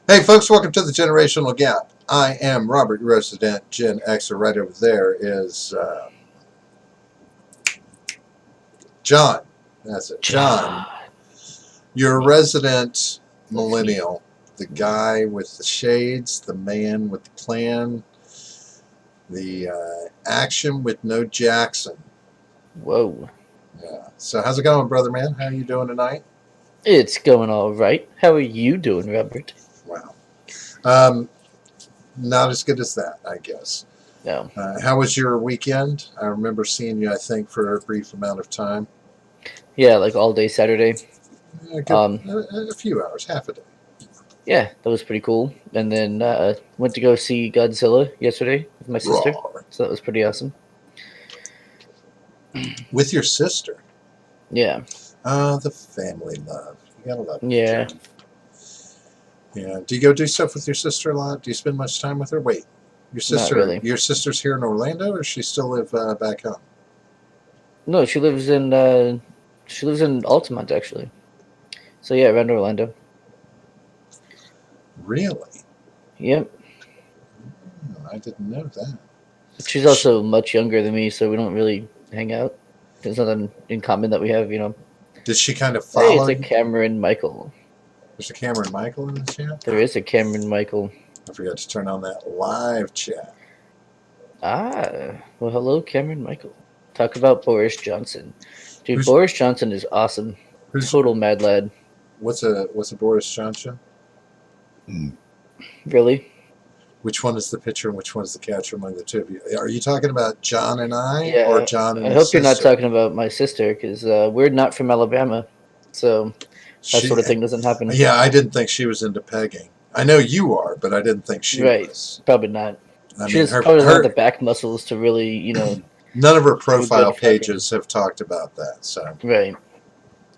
Hey, folks, welcome to the Generational Gap. I am Robert, your resident Gen Xer. Right over there is John. That's it. John, John. your resident That's me. millennial, the guy with the shades, the man with the plan, the action with no Jackson. Whoa. Yeah. So, how's it going, brother man? How are you doing tonight? It's going all right. How are you doing, Robert? Wow. Um, Not as good as that, I guess. No. How was your weekend? I remember seeing you, I think, for a brief amount of time. Yeah, like all day Saturday. Um, A few hours, half a day. yeah, that was pretty cool. And then went to go see Godzilla yesterday with my sister. Raw. So that was pretty awesome. With your sister. Yeah. The family love. You gotta love it, Yeah. John. Yeah. Do you go do stuff with your sister a lot? Do you spend much time with her? Wait, Not really. your sister's here in Orlando, or does she still live back home? No, she lives in Altamont actually. So yeah, around Orlando. Really? Yep. Oh, I didn't know that. She's Sh- also much younger than me, so we don't really hang out. There's nothing in common that we have. Did she kind of Hey, it's follow a you? Cameron Michael. There's a Cameron Michael in the chat. There is a Cameron Michael. I forgot to turn on that live chat. Well, hello, Cameron Michael. Talk about Boris Johnson. Dude, Who's Boris Johnson is awesome. who's Total mad lad. what's a Boris Johnson? Really? Which one is the pitcher and which one is the catcher among the two of you? Are you talking about John and I, or Yeah, John and I his hope you're not sister? talking about my sister, because we're not from Alabama. So that She, sort of thing doesn't happen. yeah, I didn't think she was into pegging. I know you are, but I didn't think she Right. was. Probably not. I She mean, just probably doesn't have the back muscles to really, none of her do a profile good fucking. pages have talked about that. So Right.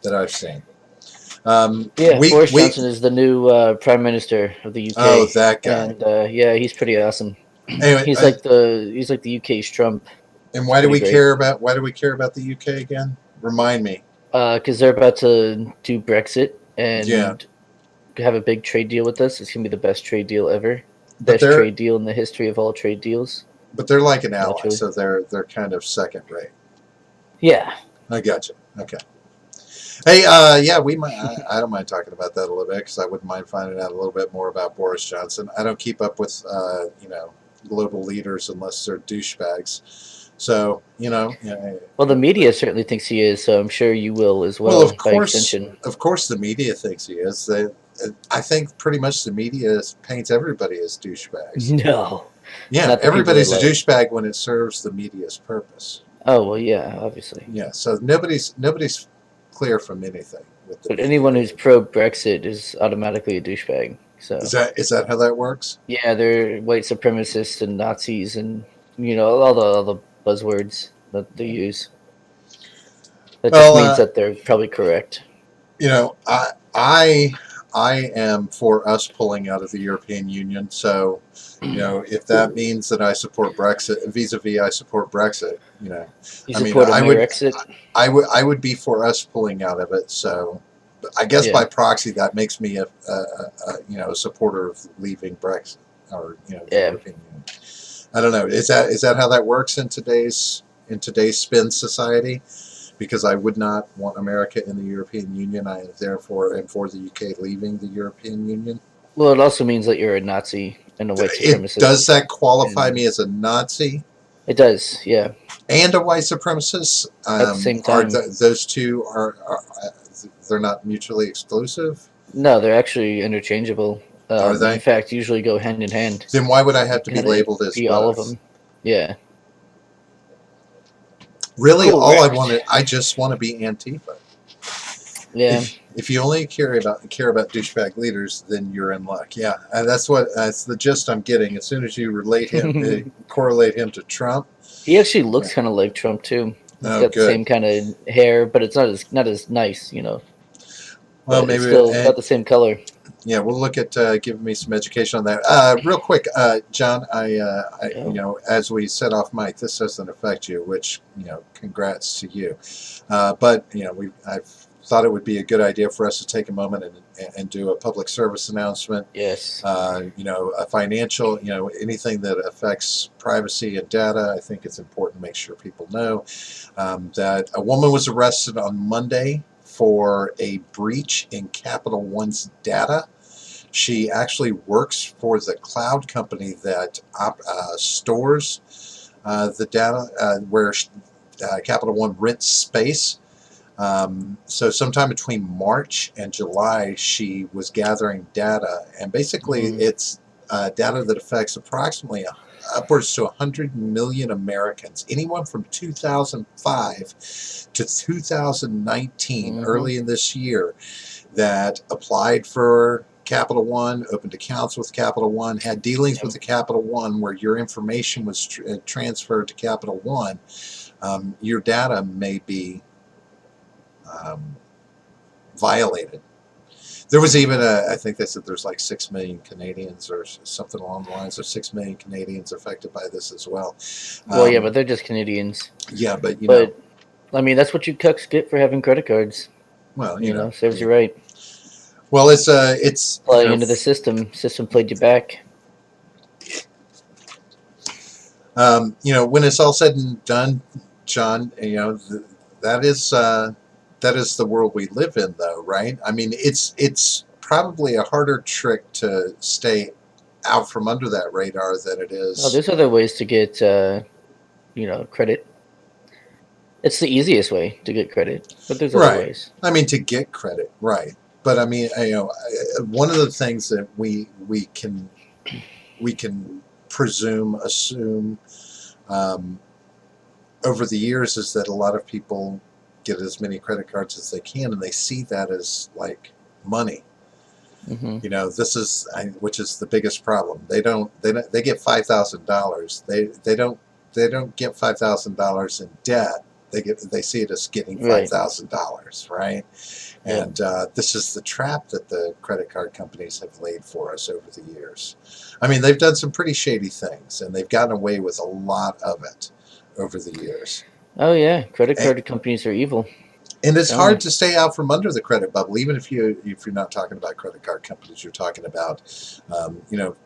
that I've seen. Yeah, Boris We Johnson is the new Prime Minister of the oh, UK. that guy. And yeah, he's pretty awesome. Anyway, He's like the UK's Trump. and It's pretty great. why do we care about the UK again? Remind me. Because they're about to do Brexit Yeah, and have a big trade deal with us. It's gonna be the best trade deal ever. but Best they're trade deal in the history of all trade deals. like an ally, Naturally. so they're kind of second rate. Yeah. I got you. Okay. Hey, yeah, we might. I don't mind talking about that a little bit because I wouldn't mind finding out a little bit more about Boris Johnson. I don't keep up with, global leaders unless they're douchebags. So, yeah. Well, the media certainly thinks he is, so I'm sure you will as Well, well, by extension. of course, the media thinks he is. I think pretty much the media paints everybody as douchebags. No, Yeah, not the people they everybody's a love. douchebag when it serves the media's purpose. Oh well, yeah, obviously. Yeah, so nobody's clear from anything with the But media. anyone who's pro Brexit is automatically a douchebag. So Is that how that works? yeah, they're white supremacists and Nazis and all the buzzwords that they use. That just Well, means that they're probably correct. you know, I am for us pulling out of the European Union. So, if that means that I support Brexit, vis-a-vis, I support Brexit. You I mean, support Amerixit? I would be for us pulling out of it. So, I guess Yeah. by proxy that makes me a supporter of leaving Brexit, or the Yeah. European Union. I don't know. Is that how that works in today's spin society? Because I would not want America in the European Union. I therefore am for the UK leaving the European Union. Well, it also means that you're a Nazi and a white Does supremacist. that qualify And me as a Nazi it does, yeah. and a white supremacist? At the same Are time. those two they're not mutually exclusive? No, they're actually interchangeable. Are In they? fact, usually go hand in hand. Then why would I You have to be kind of labeled as be all of both? them. Yeah. Really, Correct. I just want to be Antifa. Yeah. If you only care about douchebag leaders, then you're in luck. Yeah, that's the gist I'm getting. As soon as you correlate him to Trump. He actually Yeah. looks kind of like Trump too. He's Oh, got the good. same kind of hair, but it's not as nice. Well, But it's maybe. still got the same color. Yeah, we'll look at giving me some education on that. Real quick, John, Yeah. as we set off mic, this doesn't affect you, which congrats to you. But I've thought it would be a good idea for us to take a moment and do a public service announcement. Yes. A financial, anything that affects privacy and data. I think it's important to make sure people know that a woman was arrested on Monday for a breach in Capital One's data. She actually works for the cloud company that stores the data where Capital One rents space. So sometime between March and July, she was gathering data, and basically it's data that affects approximately upwards to 100 million Americans, anyone from 2005 to 2019, early in this year, that applied for Capital One, opened accounts with Capital One, had dealings with the Capital One where your information was transferred to Capital One. Your data may be violated. There was even I think they said there's like 6 million Canadians or something along the lines of 6 million Canadians affected by this as well. Well, yeah, but they're just Canadians. Yeah, but I mean, that's what you cucks get for having credit cards. Well, serves you right. Well, it's playing into the system. System played you back. When it's all said and done, John, that is the world we live in, though, right? I mean, it's probably a harder trick to stay out from under that radar than it is. Oh, there's other ways to get, credit. It's the easiest way to get credit, but there's other ways. I mean, to get credit, right? But I mean, one of the things that we can assume over the years is that a lot of people get as many credit cards as they can, and they see that as like money. This is which is the biggest problem. They get $5,000. They don't get $5,000 in debt. They see it as getting $5,000, right? And this is the trap that the credit card companies have laid for us over the years. I mean, they've done some pretty shady things, and they've gotten away with a lot of it over the years. Oh yeah, credit card companies are evil. And it's hard to stay out from under the credit bubble, even if you're not talking about credit card companies. You're talking about,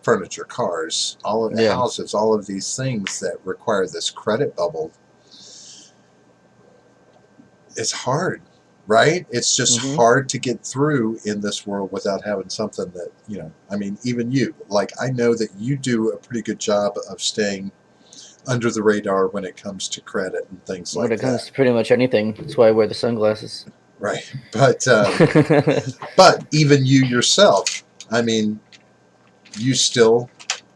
furniture, cars, all of the houses, all of these things that require this credit bubble. It's hard, right? It's just hard to get through in this world without having something that, I mean, even you, like, I know that you do a pretty good job of staying under the radar when it comes to credit and things like that. When it comes to pretty much anything. That's why I wear the sunglasses. Right. But but even you yourself, I mean, you still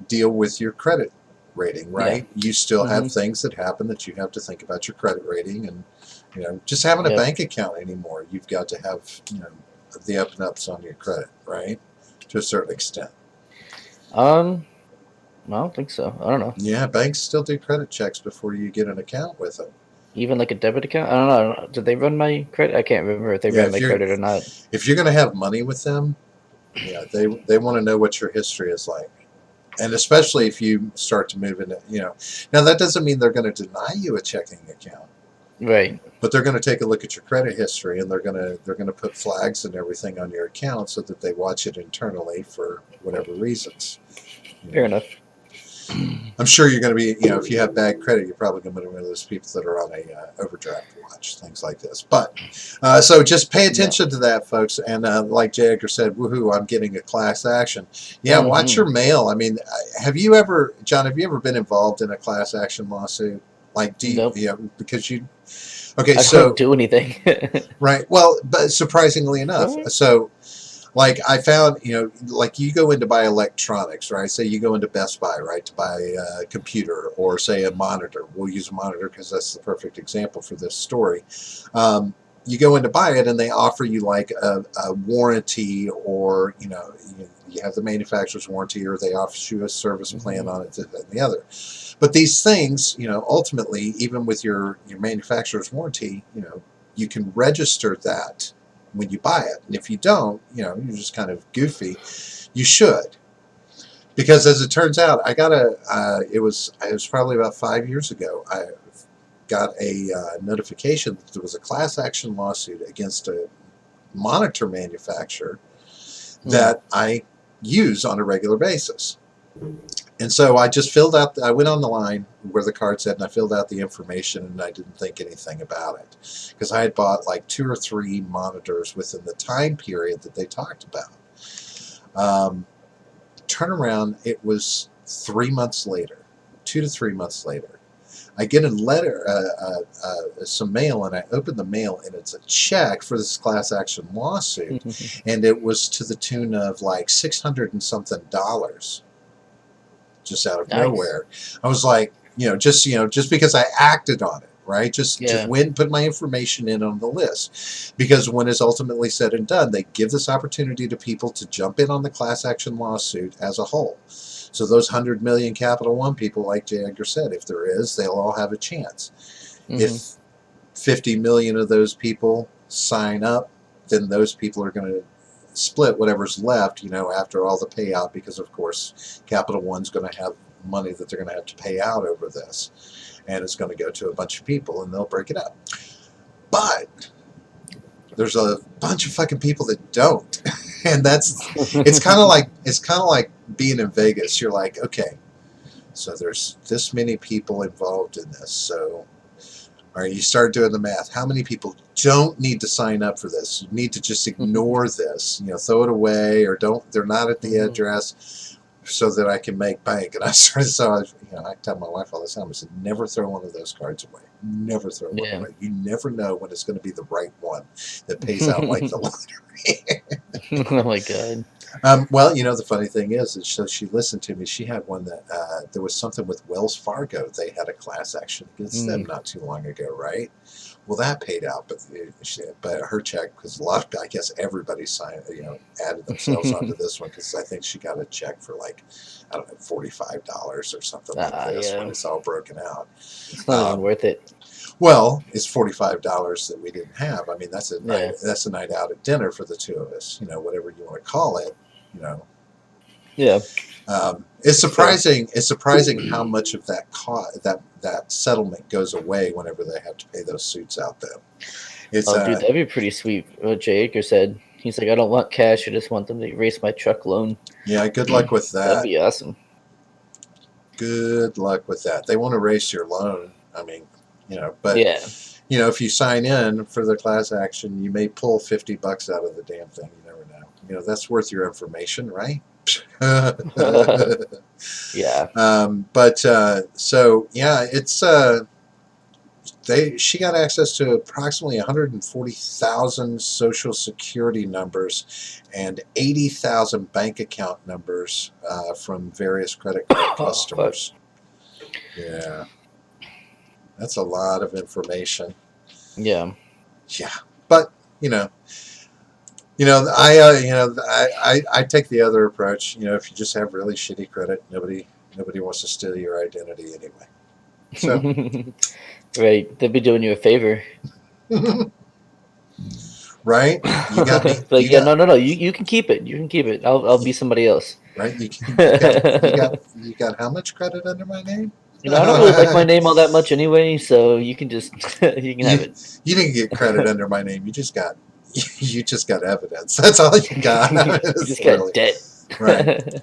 deal with your credit rating, right? Yeah. You still have things that happen that you have to think about your credit rating, and just having a bank account anymore, you've got to have the up and ups on your credit, right? To a certain extent. I don't think so. I don't know. Yeah, banks still do credit checks before you get an account with them. Even like a debit account? I don't know. Did they run my credit? I can't remember if they ran my credit or not. If you're going to have money with them, they want to know what your history is like. And especially if you start to move into, now that doesn't mean they're going to deny you a checking account. Right. But they're going to take a look at your credit history, and they're going to put flags and everything on your account so that they watch it internally for whatever reasons. Fair enough. I'm sure you're going to be, if you have bad credit, you're probably going to be one of those people that are on a overdraft watch, things like this. But so just pay attention to that, folks. And like J. Edgar said, woohoo, I'm getting a class action. Yeah, watch your mail. I mean, John, have you ever been involved in a class action lawsuit? Like, nope. Because you, okay, I don't do anything. Right. Well, but surprisingly enough, so. Like I found, like you go in to buy electronics, right? Say you go into Best Buy, right, to buy a computer or say a monitor. We'll use a monitor because that's the perfect example for this story. You go in to buy it and they offer you like a warranty, or, you have the manufacturer's warranty, or they offer you a service plan on it, and the other. But these things, ultimately, even with your manufacturer's warranty, you can register that when you buy it. And if you don't, you're just kind of goofy. You should. Because as it turns out, I got it was probably about 5 years ago, I got a notification that there was a class action lawsuit against a monitor manufacturer that I use on a regular basis. And so I just filled out, I went on the line where the card said, and I filled out the information, and I didn't think anything about it. Because I had bought like 2 or 3 monitors within the time period that they talked about. Turn around, it was 3 months later, 2 to 3 months later. I get a letter, some mail, and I open the mail, and it's a check for this class action lawsuit, and it was to the tune of like $600 and something, just out of nowhere. I was like, just because I acted on it, right? Just went and put my information in on the list, because when it's ultimately said and done, they give this opportunity to people to jump in on the class action lawsuit as a whole. So those 100 million Capital One people, like J. Edgar said, if there is, they'll all have a chance. If 50 million of those people sign up, then those people are going to split whatever's left, after all the payout, because of course Capital One's going to have money that they're going to have to pay out over this, and it's going to go to a bunch of people, and they'll break it up. But there's a bunch of fucking people that don't. And it's kind of like being in Vegas. You're like, okay, so there's this many people involved in this. So, all right, you start doing the math. How many people don't need to sign up for this? You need to just ignore this, throw it away, or they're not at the address, so that I can make bank. And I tell my wife all the time, I said, never throw one of those cards away. Never throw one away. You never know when it's going to be the right one that pays out like the lottery. Oh my God. Well, the funny thing is so she listened to me. She had one that there was something with Wells Fargo. They had a class action against them not too long ago, right? Well, that paid out, but her check, because I guess everybody signed, added themselves onto this one, because I think she got a check for like, I don't know, $45 or something like this when it's all broken out. It's not even worth it. Well, it's $45 that we didn't have. I mean, that's a night out at dinner for the two of us. Whatever you want to call it. Yeah. It's surprising. It's surprising how much of that settlement goes away whenever they have to pay those suits out. Then, dude, that'd be pretty sweet. What J. Edgar said. He's like, I don't want cash. I just want them to erase my truck loan. Yeah. Good luck with that. That'd be awesome. Good luck with that. They won't erase your loan. I mean, but if you sign in for the class action, you may pull $50 out of the damn thing. You never know. That's worth your information, right? Yeah. It's she got access to approximately 140,000 social security numbers and 80,000 bank account numbers from various credit card customers. Yeah. That's a lot of information. Yeah. Yeah. But, I take the other approach. If you just have really shitty credit, nobody wants to steal your identity anyway. So, right, they'd be doing you a favor. Right? You got me. But no. You can keep it. You can keep it. I'll be somebody else. Right? You got how much credit under my name? I don't really like my name all that much anyway, so you can just you can have it. You didn't get credit under my name. You just got evidence. That's all you got. You just got debt. Right.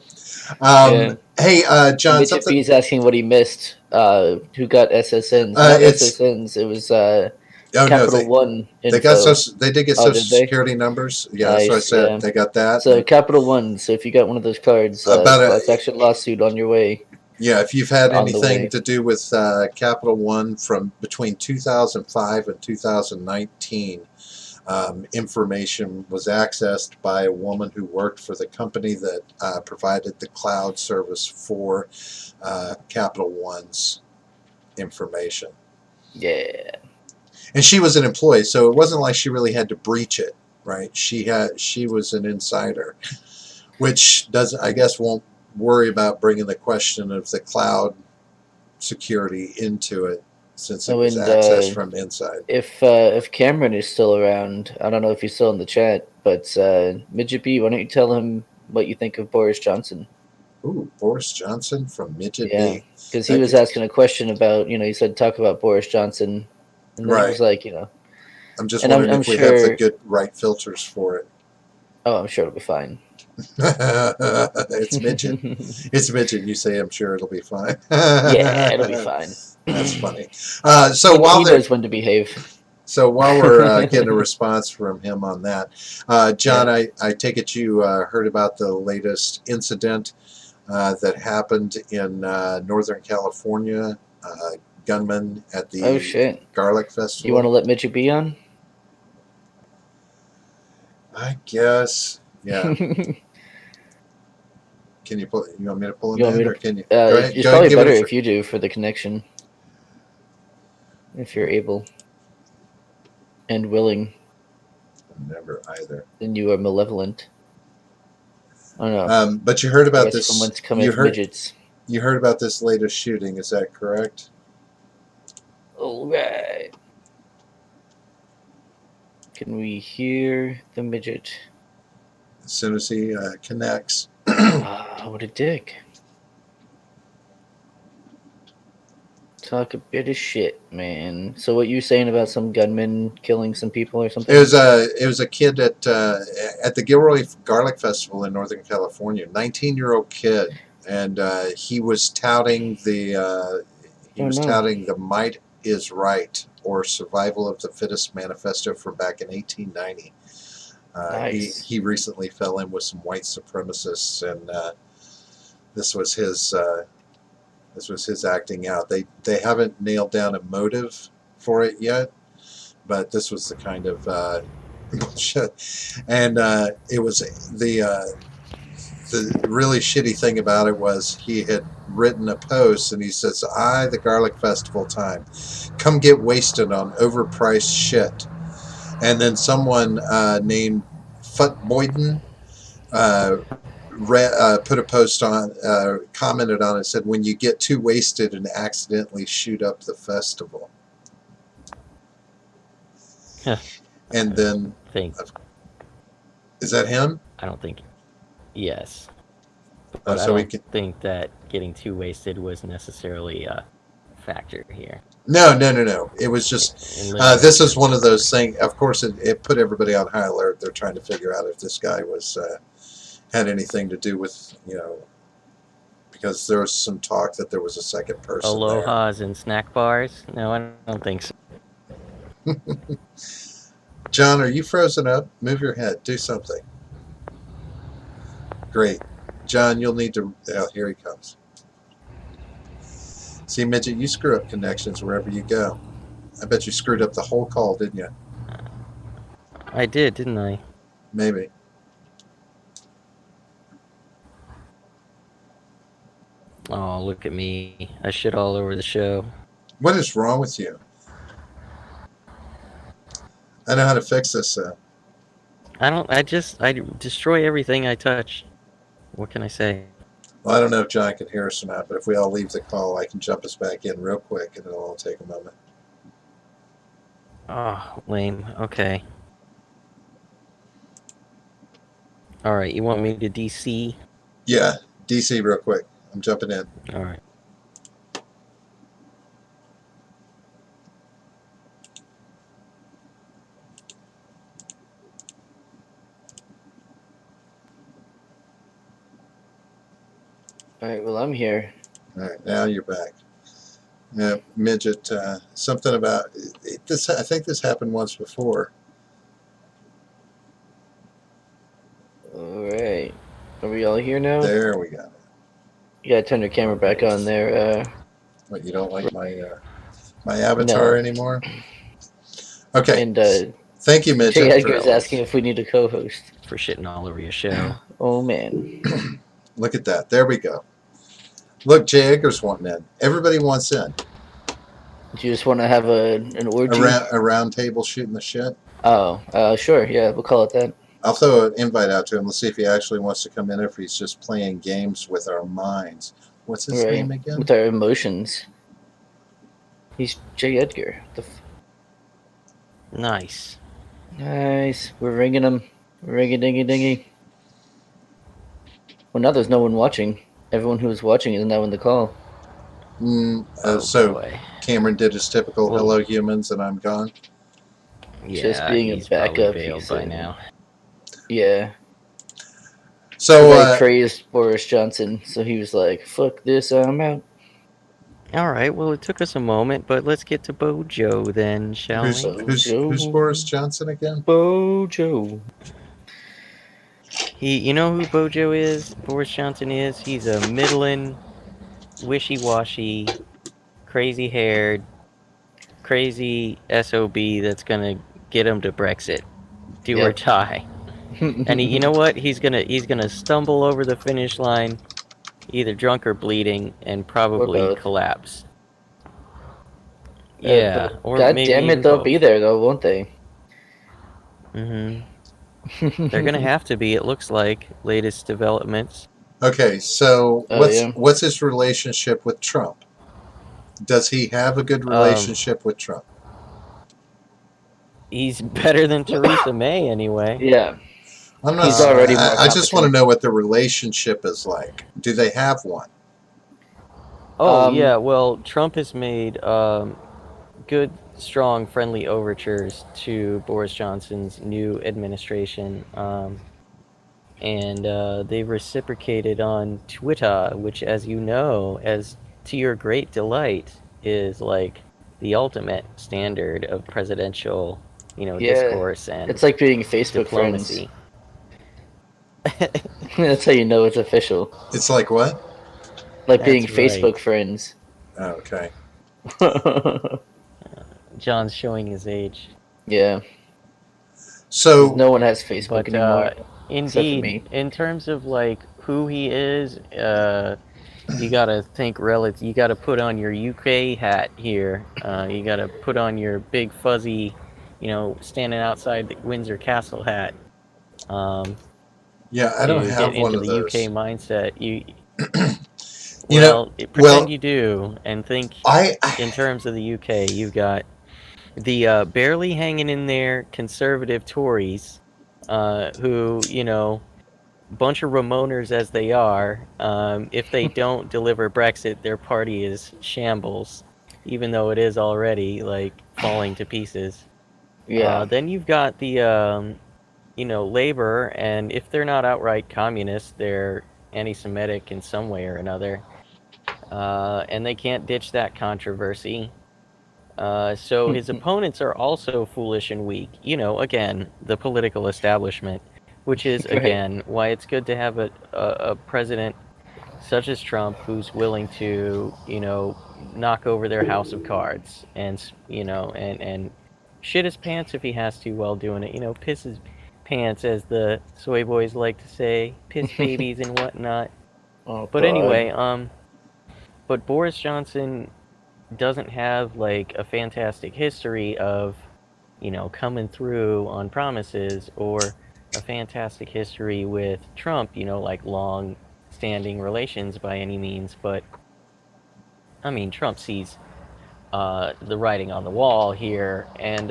Hey, John. He's asking what he missed. Who got SSNs? Not SSNs. It was Capital One. They did get Social Security numbers. Yeah, nice, that's what I said. They got that. So Capital One. So if you got one of those cards, class action lawsuit on your way. Yeah, if you've had anything to do with Capital One from between 2005 and 2019, information was accessed by a woman who worked for the company that provided the cloud service for Capital One's information. Yeah. And she was an employee, so it wasn't like she really had to breach it, right? She was an insider, which won't worry about bringing the question of the cloud security into it, since it was accessed from inside. If Cameron is still around, I don't know if he's still in the chat, but Midget B, why don't you tell him what you think of Boris Johnson? Ooh, Boris Johnson from Midget B. Because he was asking a question about, he said talk about Boris Johnson, and then he was like, I'm just And wondering I'm if we have the sure. good right filters for it. Oh, I'm sure it'll be fine. It's Midget. It's Midget. You say, I'm sure it'll be fine. Yeah, it'll be fine. That's funny. So He knows when to behave. while we're getting a response from him on that, John, Yeah. I take it you heard about the latest incident that happened in Northern California. Gunman at Oh the shit. Garlic You want Festival. to let Midget be on? I guess. Yeah. You Can you pull? You want me to pull him want me in, to? or can you go ahead? It's Go ahead and probably give it better a try. if you do for the connection, if you're able and willing. Never either. Then you are malevolent. Oh no. But you heard I about guess from this. whence cometh midgets. You heard about this latest shooting. Is that correct? All right. Can we hear the midget? As soon as he connects. Ah, what a dick. Talk a bit of shit, man. So what you saying about some gunman killing some people or something? It was a kid at the Gilroy Garlic Festival in Northern California. 19-year-old kid, and he was touting the "Might is Right" or "Survival of the Fittest" manifesto from back in 1890. Nice. He recently fell in with some white supremacists, and this was his acting out. They haven't nailed down a motive for it yet, but this was the kind of bullshit. And it was the really shitty thing about it was he had written a post and he says, the Garlic Festival time. Come get wasted on overpriced shit. And then someone named Fut Boyden put a post on, commented on it, said, when you get too wasted and accidentally shoot up the festival. And then, is that him? I don't think. Yes. Oh, But I so we don't can. think that getting too wasted was necessarily a factor here. No. It was just, this is one of those things, of course, it put everybody on high alert. They're trying to figure out if this guy was, had anything to do with, because there was some talk that there was a second person Aloha's and snack bars? No, I don't think so. there. John, are you frozen up? Move your head. Do something. Great. John, you'll need to... Oh, here he comes. See, Midget, you screw up connections wherever you go. I bet you screwed up the whole call, didn't you? I did, didn't I? Maybe. Oh, look at me. I shit all over the show. What is wrong with you? I know how to fix this, I destroy everything I touch. What can I say? Well, I don't know if John can hear us or not, but if we all leave the call, I can jump us back in real quick, and it'll all take a moment. Oh, lame. Okay. Alright, you want me to DC? Yeah, DC real quick. I'm jumping in. Alright. All right. Well, I'm here. All right, now you're back. Yeah, Midget, something about this. I think this happened once before. All right. Are we all here now? There we go. You gotta turn your camera back on there. What, you don't like my avatar anymore? Okay. And thank you, Midget. Jay Edgar's asking if we need a co-host. For shitting all over your show. Oh man. Look at that. There we go. Look, Jay Edgar's wanting in. Everybody wants in. Do you just want to have an orgy? A round table shooting the shit? Oh, sure. Yeah, we'll call it that. I'll throw an invite out to him. Let's see if he actually wants to come in, or if he's just playing games with our minds. What's his name again? With our emotions. He's Jay Edgar. Nice. Nice. We're ringing him. Ring-a-dingy-dingy. Well, now there's no one watching. Everyone who was watching is now in the call. So boy. Cameron did his typical "hello humans" and I'm gone. Just Yeah, being a he's probably backup. bailed by now. Yeah. So, They praised Boris Johnson, so he was like, "Fuck this, I'm out." All right, well, it took us a moment, but let's get to Bojo then, shall who's we? who's Boris Johnson again? Bojo. You know who Bojo is? Boris Johnson is. He's a middling, wishy-washy, crazy-haired, crazy SOB that's gonna get him to Brexit, do or Yep. die. And you know what? He's gonna stumble over the finish line, either drunk or bleeding, and probably both. collapse. Yeah, But or God maybe damn it, even they'll both. be there though, won't they? They're gonna have to be. It looks like latest developments. Okay, so Oh, yeah. what's his relationship with Trump? Does he have a good relationship with Trump? He's better than Theresa May anyway. Yeah. I'm not. He's already more I just want to competent. know what the relationship is like. Do they have one? Oh yeah, well, Trump has made good, strong, friendly overtures to Boris Johnson's new administration, and they've reciprocated on Twitter, which, as you know, as to your great delight, is like the ultimate standard of presidential, Yeah. discourse and It's like being Facebook diplomacy. friends. That's how you know it's official. It's like what? Like being That's right. Facebook friends. Oh, okay. John's showing his age. Yeah. So No one has Facebook But anymore. Except for indeed, me. in terms of like who he is, you gotta think relative. You gotta put on your UK hat here. You gotta put on your big fuzzy, standing outside the Windsor Castle hat. yeah, I don't To get have one into of the those. UK mindset, You pretend well, you do, and think I in terms of the UK. You've got the barely hanging in there conservative Tories, who, bunch of Ramoners as they are, if they don't deliver Brexit, their party is shambles, even though it is already like falling to pieces. Yeah. Then you've got the Labour, and if they're not outright communist, they're anti-Semitic in some way or another, and they can't ditch that controversy. So his opponents are also foolish and weak. Again, the political establishment, which is, Right. again, why it's good to have a president such as Trump who's willing to, knock over their house of cards and shit his pants if he has to while doing it. Piss his pants, as the soy boys like to say, piss babies and whatnot. Oh, But God. anyway, but Boris Johnson doesn't have like a fantastic history of, coming through on promises, or a fantastic history with Trump, like long standing relations by any means. But I mean, Trump sees the writing on the wall here. And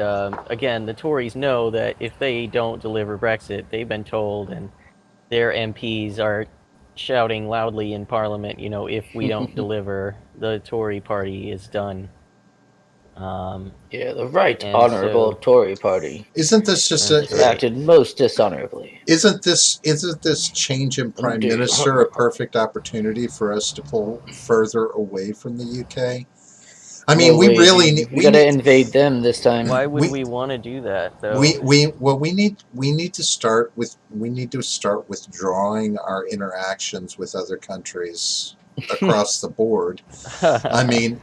again, the Tories know that if they don't deliver Brexit, they've been told, and their MPs are shouting loudly in Parliament, if we don't deliver, the Tory party is done. Yeah, the right And honorable so, Tory party isn't this just that's right. acted most dishonorably. isn't this change in prime minister a perfect opportunity for us to pull further away from the UK? I mean, No we way, really dude. need We gotta invade them this time. Why would we we want to do that, though? we need to start withdrawing our interactions with other countries across the board. I mean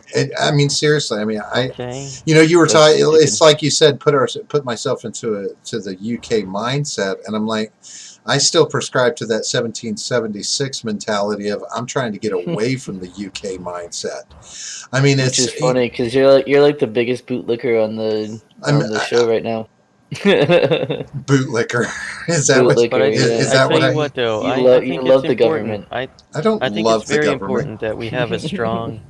seriously. I mean, Okay. you were That's talking. It's stupid. like you said, put myself to the UK mindset, and I'm like, I still prescribe to that 1776 mentality of I'm trying to get away from the UK mindset. I mean, Which is funny because you're like the biggest bootlicker on the show right now. bootlicker. Is that what? But I Bootlicker, think Is yeah. I that tell what you I? what, though, I You think it's love the important. government. I don't I think it's love the very government. important that we have a strong.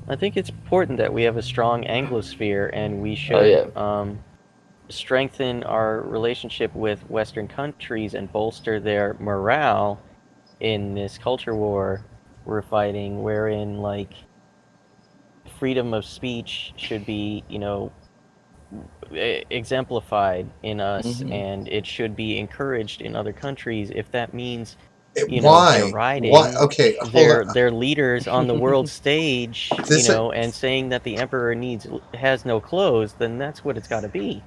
I think it's important that we have a strong Anglosphere, and we Oh should yeah. strengthen our relationship with Western countries and bolster their morale in this culture war we're fighting, wherein like freedom of speech should be, exemplified in us, Mhm. and it should be encouraged in other countries if that means, Why? Why? deriding Okay, hold on. their leaders on the world stage, This and saying that the emperor has no clothes. Then that's what it's got to be.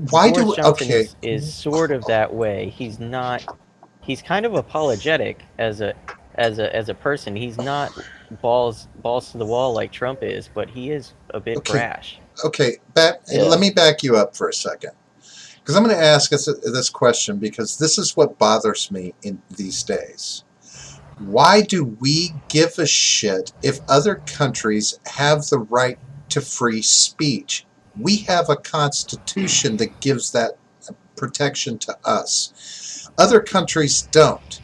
why Boris do Johnson okay? is sort of that way. He's not. He's kind of apologetic as a person. He's not balls to the wall like Trump is, but he is a bit Okay, brash. okay. Yeah. Let me back you up for a second, because I'm going to ask us this question because this is what bothers me in these days. Why do we give a shit if other countries have the right to free speech? We have a constitution that gives that protection to us. Other countries don't.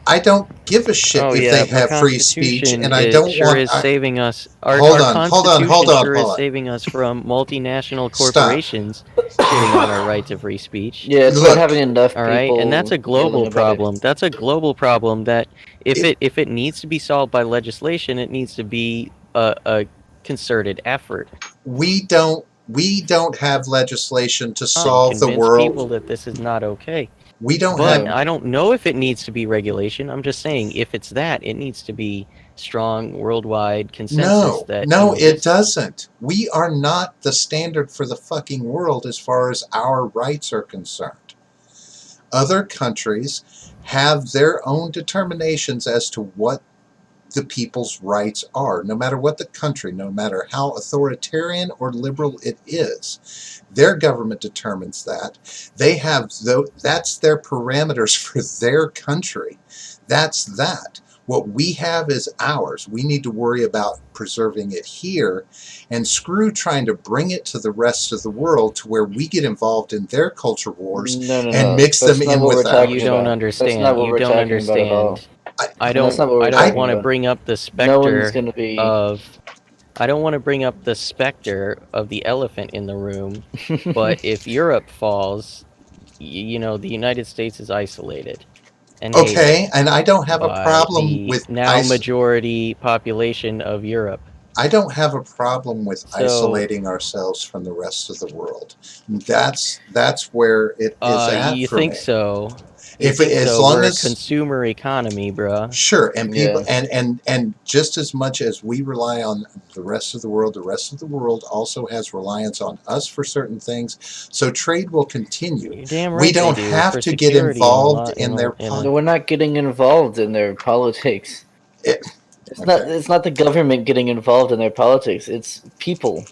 I don't give a shit Oh if yeah, they our have free speech, constitution and I don't sure want. is saving us. Our Hold our on, hold on, hold constitution on, sure is hold on. saving us from multinational Stop. corporations shitting on our right to free speech. Yeah, it's about Look, having enough All right, and that's people a yelling global about it. problem. That's a global problem that it, if it needs to be solved by legislation, it needs to be a concerted effort. we don't have legislation to And solve the convince people world. that this is not okay. We don't But have. No. I don't know if it needs to be regulation. I'm just saying if it's that, it needs to be strong worldwide consensus No, that, no, it this doesn't. We are not the standard for the fucking world as far as our rights are concerned. Other countries have their own determinations as to what the people's rights are, no matter what the country, no matter how authoritarian or liberal it is. Their government determines that. They have that's their parameters for their country. That's that. What we have is ours. We need to worry about preserving it here and screw trying to bring it to the rest of the world to where we get involved in their culture wars No, no, and no. mix them That's not in what we're with talking you ours. don't about. That's not understand. what You we're don't talking about at all. understand. I, And that's not what we're I don't talking want to about. bring up the No one's specter going to be. of I don't want to bring up the specter of the elephant in the room, but if Europe falls, the United States is isolated and hated okay, and I don't have a by problem the with now majority population of Europe. I don't have a problem with So, isolating ourselves from the rest of the world. That's where it is at you for think me. so? You If think as so? long We're a as consumer economy, bruh. sure, and people Yeah. and just as much as we rely on the rest of the world also has reliance on us for certain things. So trade will continue. You're damn We right they don't do have for to get security in a involved lot in their No, we're not getting involved in their politics. it, It's not. okay. It's not the government getting involved in their politics. It's people.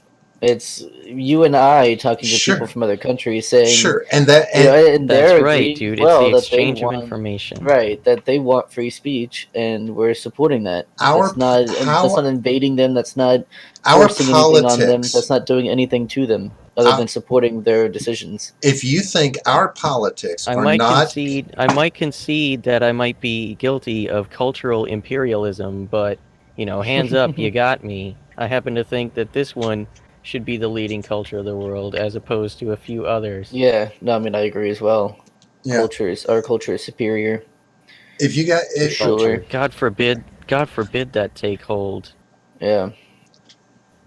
It's you and I talking to people Sure. from other countries saying, Sure. And that and and That's they're right, agreeing as dude. It's the well that they exchange of want, information. right, that they want free speech, and we're supporting that. our That's not. That's how not invading them. That's not our forcing anything on them. politics That's not doing anything to them other uh, than supporting their decisions. if you think our politics I are might not concede. I might concede that I might be guilty of cultural imperialism, but hands up, you got me. I happen to think that this one should be the leading culture of the world, as opposed to a few others. Yeah. No, I mean I agree as well. yeah Our culture is superior if you got for it, sure. God forbid. God forbid that take hold. Yeah.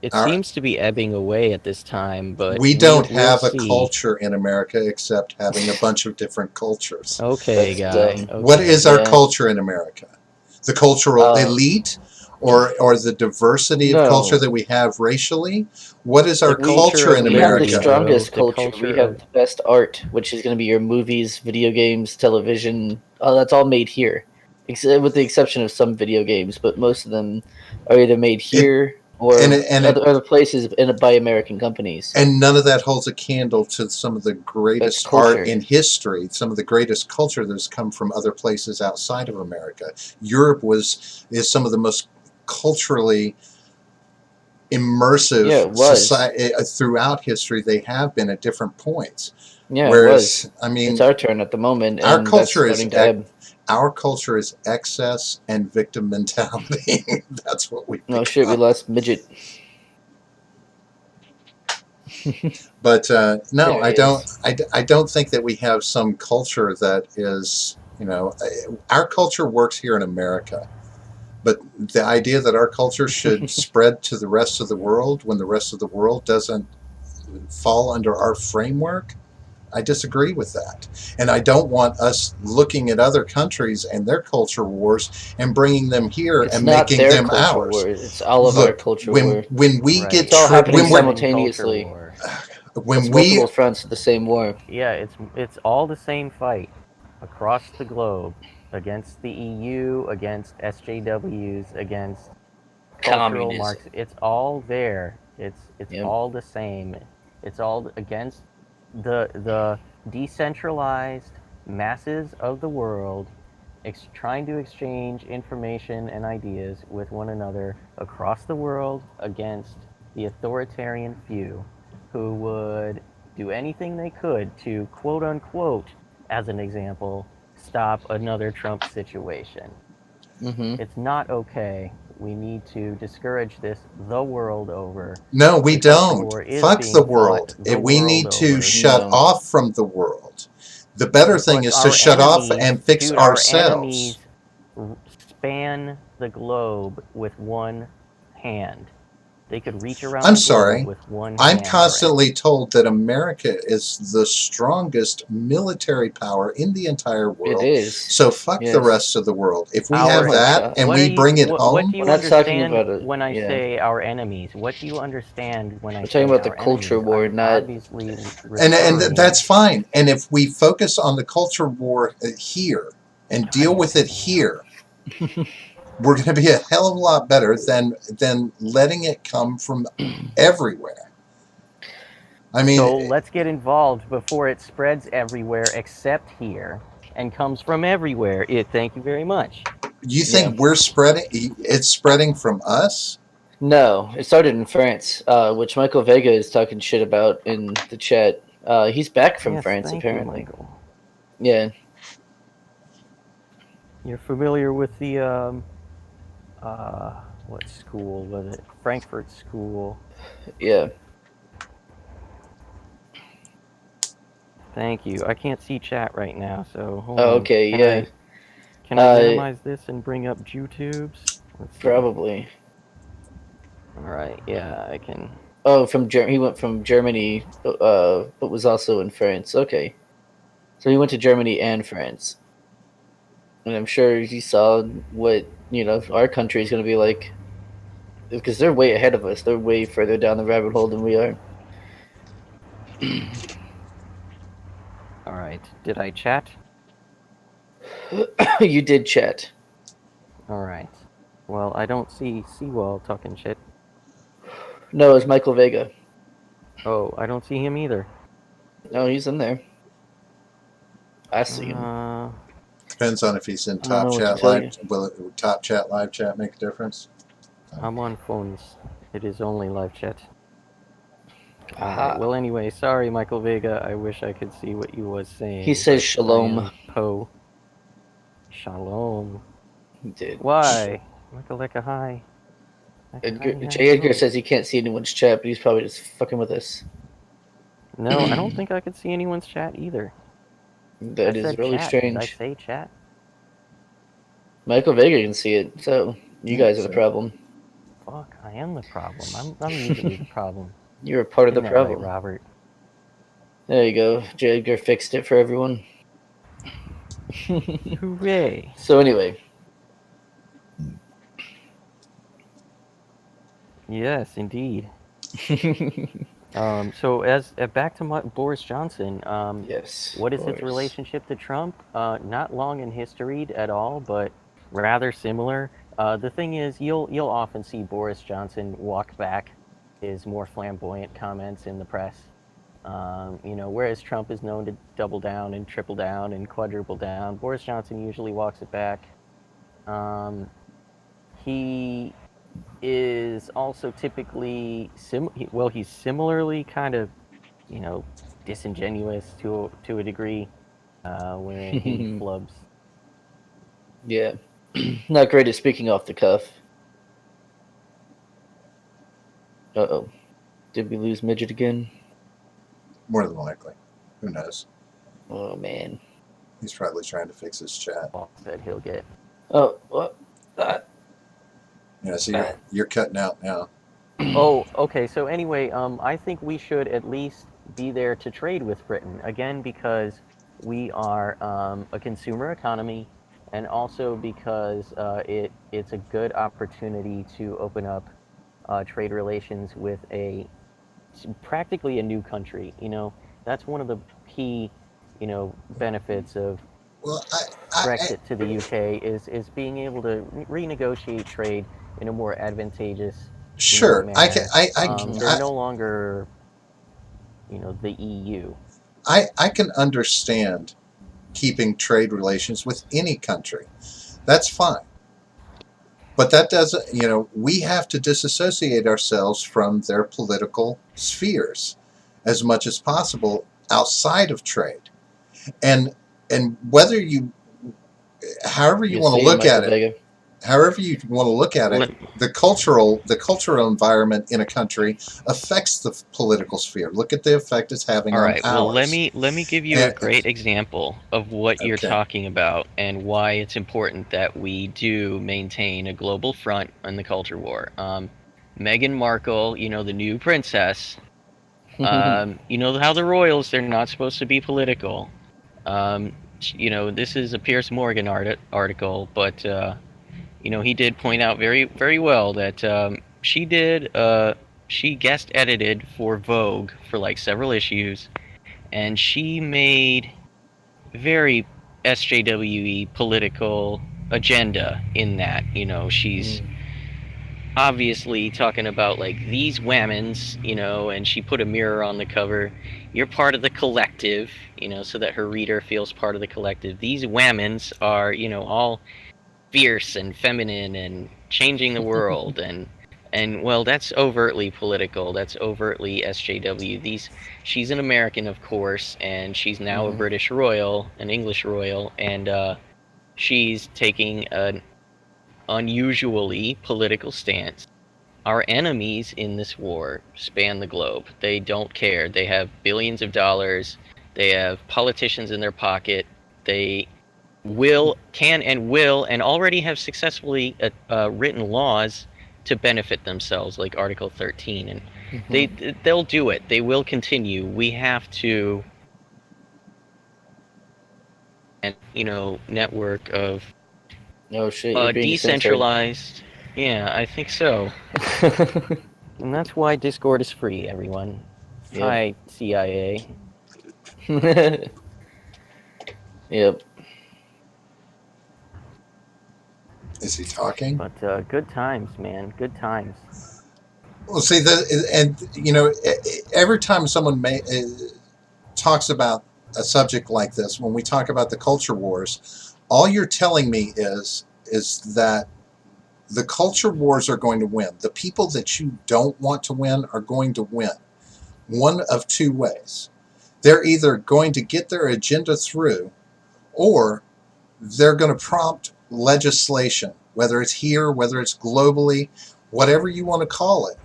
It our, seems to be ebbing away at this time, but we don't we'll have a see. culture in America except having a bunch of different cultures. Okay, That's guy. dumb. What Okay. is our Yeah. culture in America? The cultural Uh, elite or the diversity of culture no. that we have racially? What is our The culture culture of in We have the liberty, America? bro. strongest The culture. We culture have of the best art, which is going to be your movies, video games, television. That's all made here, with the exception of some video games. But most of them are either made It here and or it, and it other places by American companies. and none of that holds a candle to some of the That's greatest art culture. in history, some of the greatest culture that's come from other places outside of America. Europe is some of the most culturally Yeah, immersive it was. society throughout history. They have been at different points. Yeah, it was. Whereas, I It's mean, our turn at the moment, our and that's culture is starting to ebb. our culture is excess and victim mentality. That's what we've No shit, we become. lost midget. But no, There he I don't. is. I don't think that we have some culture that is. Our culture works here in America. But the idea that our culture should spread to the rest of the world when the rest of the world doesn't fall under our framework, I disagree with that. And I don't want us looking at other countries and their culture wars and bringing them here It's and not making their them culture ours. war. It's all of our Look, culture when war. when we Right. get It's all happening when we're simultaneously. Culture war. when It's we multiple fronts of the same war. Yeah, it's all the same fight across the globe against the EU, against SJWs, against cultural Communism. Marx. It's all there. It's Yep. all the same. It's all against the decentralized masses of the world trying to exchange information and ideas with one another across the world against the authoritarian few who would do anything they could to quote unquote, as an example, stop another Trump situation. Mm-hmm. It's not okay. We need to discourage this the world over. No, we The culture don't. war is Fuck the being fought world. the We world need to over. shut No. off from the world. The better thing Look, is to our shut off enemies, and fix dude, our ourselves. enemies span the globe with one hand. They could reach around I'm the globe sorry. with one I'm hand constantly told that America is the strongest military power in the entire It world. is. So fuck the Yes. rest of the world. If we Our have Oh my that God. and What we do you bring it what home, do you We're not talking understand about it. when I Yeah. say our enemies? What do you understand when I We're talking say about the our culture enemies? war, I'm not. obviously and referring. that's fine. And if we focus on the culture war here and God, deal you with it piss me off. here, we're going to be a hell of a lot better than letting it come from everywhere. I mean, So let's get involved before it spreads everywhere except here and comes from everywhere. Thank you very much. you Yeah. think we're spreading? It's spreading from us? No, it started in France, which Michael Vega is talking shit about in the chat. He's back from Yes, France, thank you, apparently. Michael. Yeah. You're familiar with the what school was it? Frankfurt School. Yeah. Thank you. I can't see chat right now, so hold Oh, on. okay. Can Yeah. I minimize this and bring up YouTubes? Let's see. Probably. All right. Yeah, I can. Oh, he went from Germany, but was also in France. Okay. So he went to Germany and France. And I'm sure he saw what, our country is going to be like. Because they're way ahead of us. They're way further down the rabbit hole than we are. All right. Did I chat? You did chat. All right. Well, I don't see Seawall talking shit. No, it's Michael Vega. Oh, I don't see him either. No, he's in there. I see him. Depends on if he's in I don't top know what to chat tell live. Will top chat live chat make a difference? I'm on phones. It is only live chat. All Aha. right. Well, anyway, sorry, Michael Vega. I wish I could see what you was saying. He says but shalom. I am Poe. Shalom. He did. Why? Like a hi. J. Edgar says he can't see anyone's chat, but he's probably just fucking with us. No, I don't think I could see anyone's chat either. That is really chat. strange. Did I say chat? Michael Vega can see it, so you guys are the problem. Fuck, I am the problem. I'm usually the problem. You're a part of the Isn't that problem. right, Robert? There you go. J. Edgar fixed it for everyone. Hooray! So anyway. Yes, indeed. So as back to Boris Johnson. Yes. What is his relationship to Trump? Not long in history at all, but rather similar. The thing is, you'll often see Boris Johnson walk back his more flamboyant comments in the press. Whereas Trump is known to double down and triple down and quadruple down, Boris Johnson usually walks it back. He is also typically he's similarly kind of, disingenuous to a degree when he flubs. Yeah. Not great at speaking off the cuff. Uh-oh. Did we lose Midget again? More than likely. Who knows? Oh, man. He's probably trying to fix his chat. That he'll get. Oh, what? Yeah, so you're cutting out now. Oh, okay. So anyway, I think we should at least be there to trade with Britain again because we are a consumer economy, and also because it's a good opportunity to open up trade relations with practically a new country. That's one of the key benefits of Well, Brexit to the UK is being able to renegotiate trade in a more advantageous, sure, manner. They're I, no longer, the EU. I can understand keeping trade relations with any country. That's fine. But that doesn't, we have to disassociate ourselves from their political spheres as much as possible outside of trade. And whether however you You want to see, look at Michael it, Vega. however you want to look at it, Let, the cultural environment in a country affects the political sphere. Look at the effect it's having all on right. Well, let ours. me let me give you a And, great example of what you're okay, talking about and why it's important that we do maintain a global front on the culture war. Meghan Markle, the new princess. You know how the royals, they're not supposed to be political. This is a Piers Morgan article, but he did point out very, very well that she guest edited for Vogue for like several issues, and she made very SJWE political agenda in that. She's Mm. obviously talking about like these whammons, and she put a mirror on the cover. You're part of the collective, so that her reader feels part of the collective. These whammons are, all fierce and feminine and changing the world, and well, that's overtly political. That's overtly SJW. She's an American, of course, and she's now a Mhm. British royal, an English royal, and she's taking an unusually political stance. Our enemies in this war span the globe. They don't care. They have billions of dollars. They have politicians in their pocket. They will, and already have successfully written laws to benefit themselves, like Article 13, and they Mhm. they'll do it. They will continue. We have to, and network of Oh shit, you're being censored. decentralized. Yeah, I think so. And that's why Discord is free, everyone. Yep. Hi, CIA. Yep. is he talking? But good times, man. Good times. Well, see, every time someone talks about a subject like this, when we talk about the culture wars, all you're telling me is that the culture wars are going to win. The people that you don't want to win are going to win. One of two ways. They're either going to get their agenda through, or they're going to prompt legislation, whether it's here, whether it's globally, whatever you want to call it.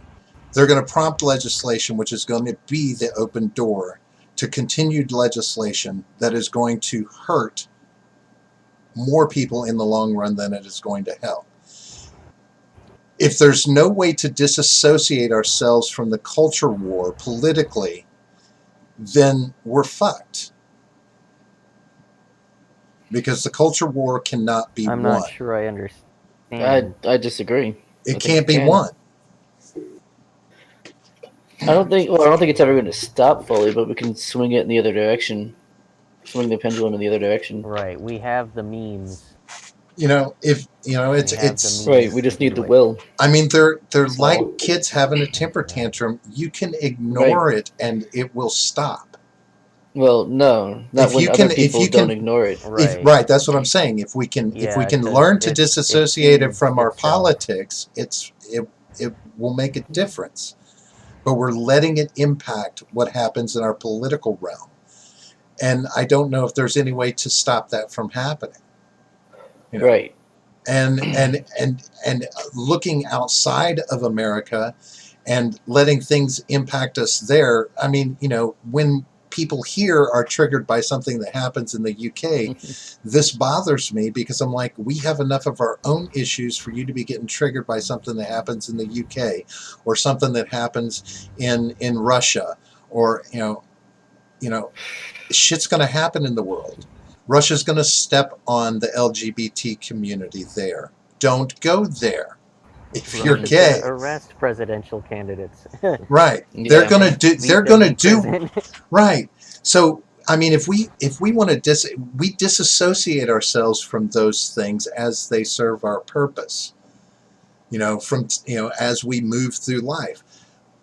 They're going to prompt legislation, which is going to be the open door to continued legislation that is going to hurt more people in the long run than it is going to help. If there's no way to disassociate ourselves from the culture war politically, then we're fucked. Because the culture war cannot be I'm not won. sure I I understand. I disagree. I It think can't it be can. won. I don't think. Well, I don't think it's ever going to stop fully, but we can swing it in the other direction. Swing the pendulum in the other direction. Right, we have the means. If We have the Right. means We to just need the do it. will. I mean, they're That's all. like kids having a temper Right. tantrum. You can Right. ignore it and it will stop. Well, no, not If when you other can, if people you don't can, ignore it. if Right. right, that's what I'm saying. If we Yeah, can because learn to it disassociate it feeds from our itself. politics, it will make a difference. But we're letting it impact what happens in our political realm, and I don't know if there's any way to stop that from happening. You know, Right. and looking outside of America and letting things impact us there. I mean, when people here are triggered by something that happens in the UK, this bothers me because I'm like, we have enough of our own issues for you to be getting triggered by something that happens in the UK or something that happens in Russia, or shit's going to happen in the world. Russia's going to step on the LGBT community there. Don't go there. If you're Russia's gay, gonna arrest presidential candidates. right? Yeah. They're gonna do. Leave They're them gonna in do prison. right. So I mean, if we want to we disassociate ourselves from those things as they serve our purpose. From as we move through life.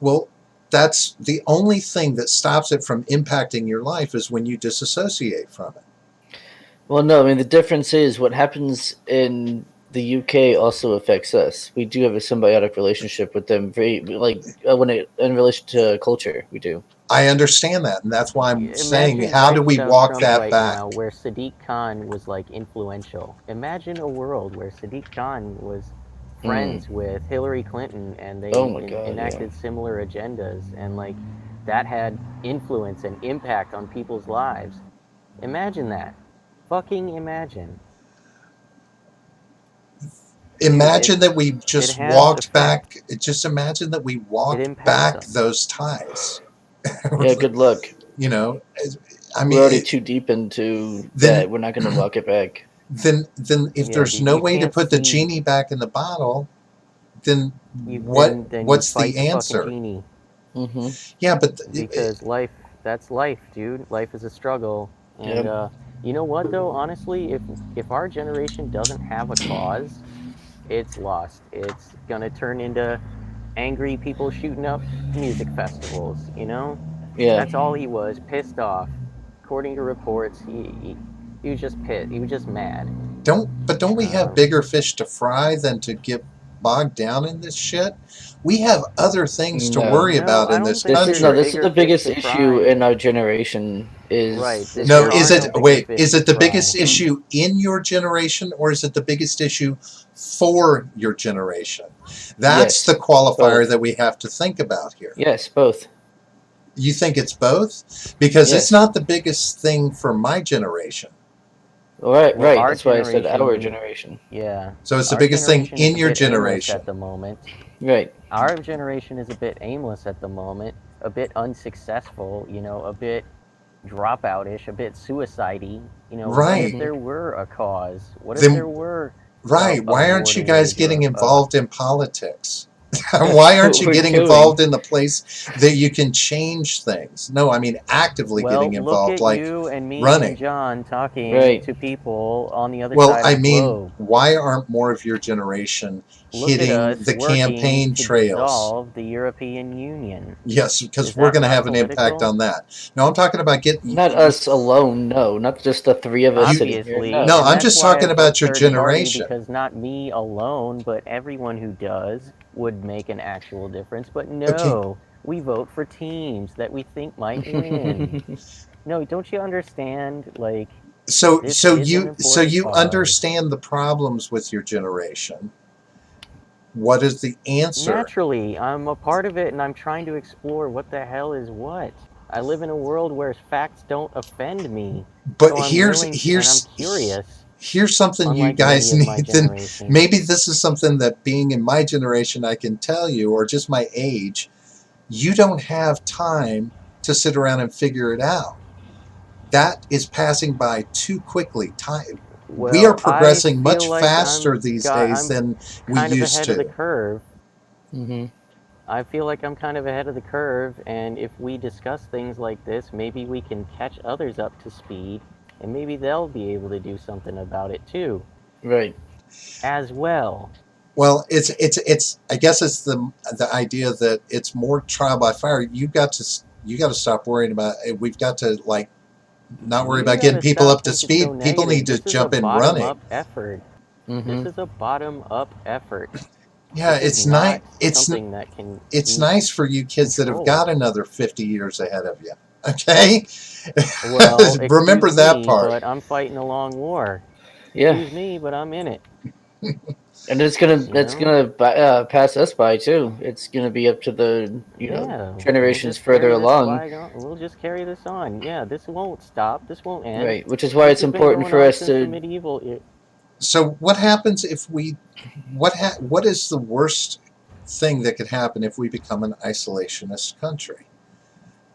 Well, that's the only thing that stops it from impacting your life is when you disassociate from it. Well, no, I mean the difference is what happens in the UK also affects us. We do have a symbiotic relationship with them, very when in relation to culture, we do. I understand that, and that's why I'm saying, Imagine how do right we stuff walk Trump that right back? now, where Sadiq Khan was like influential. Imagine a world where Sadiq Khan was friends with Hillary Clinton, and they Oh my God, enacted similar agendas, and like that had influence and impact on people's lives. Imagine that. Fucking imagine. Imagine that we It just has walked effect. back. Just imagine that we It walked impacts back us. those ties. Yeah, good luck. I We're mean, already too deep into then that. We're not going to walk it back. then if Yeah, there's no you way to can't put the see. genie back in the bottle, then Then you what's fight the the fucking answer? genie. Mm-hmm. Yeah, but Because that's life, dude. Life is a struggle. And Yep. you know what though, honestly, if our generation doesn't have a cause, it's lost. It's gonna turn into angry people shooting up music festivals, Yeah. That's all he was, pissed off. According to reports, he was just pissed. He was just mad. don't we have Um, bigger fish to fry than to get bogged down in this shit? We have other things to No. worry no, about I in don't this think This is there's country. this is bigger the fish biggest to issue fry. in our generation. Right. Is No, There is are it no bigger wait, fish is to it the fry. biggest issue in your generation or is it the biggest issue for your generation? That's Yes, the qualifier both. that we have to think about here. Yes, both. You think it's both? Because it's Yes. not the biggest thing for my generation. Right. Well, Right. our That's why I said our generation, generation. yeah, So it's the our biggest thing generation is in a your bit aimless generation. at the moment. Right. Our generation is a bit aimless at the moment, a bit unsuccessful, a bit dropoutish, a bit suicide-y. What if Right. there were a cause? What if there Then were right, a why aren't war you to guys wage getting or involved in politics? Why aren't you We're getting doing. involved in the place that you can change things? No, I mean actively Well, getting look involved, at like you and me and running. John talking Right. to people on the other Well, side of I the mean, globe. why aren't more of your generation Look at hitting us the working campaign to trails? dissolve the European Union. Yes, Is because we're that going to not have an impact political? on that. No, I'm talking about getting. Not us alone. No, not just the three of us You, sitting here. Obviously, No. no, and I'm that's just why I talking vote about your third party, generation. because not me alone, but everyone who does would make an actual difference. But Okay, no, we vote for teams that we think might win. No, don't you understand? Like, so this so is an you so important you cause. understand the problems with your generation. What is the answer? Naturally, I'm a part of it and I'm trying to explore what the hell is what. I live in a world where facts don't offend me, But so I'm willing to, and I'm curious, here's something you unlike many guys of my need. Then generation. maybe this is something that being in my generation I can tell you, or just my age. You don't have time to sit around and figure it out. That is passing by too quickly. Time. We are Well, I progressing feel much like faster these days I'm than we kind of used ahead of the to. curve. Mm-hmm. I feel like I'm kind of ahead of the curve, and if we discuss things like this, maybe we can catch others up to speed, and maybe they'll be able to do something about it too, Right. as well. Well, it's. I guess it's the idea that it's more trial by fire. You got to stop worrying about. We've got to like not worry You about getting gotta people stop up to thinking so speed. People negative. need to This is a jump in bottom running. up effort. This Mm-hmm. is a bottom up effort. Yeah, This is it's nice. not something that can It's be nice for you kids that have controlled. got another 50 years ahead of you. Okay, Well, remember excuse that me, part. but I'm fighting a long war. Yeah. Excuse me, but I'm in it. And it's gonna You pass us by too. It's gonna be up to the Yeah, generations further along, we'll just carry this on. Yeah, this won't stop. This won't end. right? Which is why This it's has been important going for on us since the to. medieval. So what happens if we? What is the worst thing that could happen if we become an isolationist country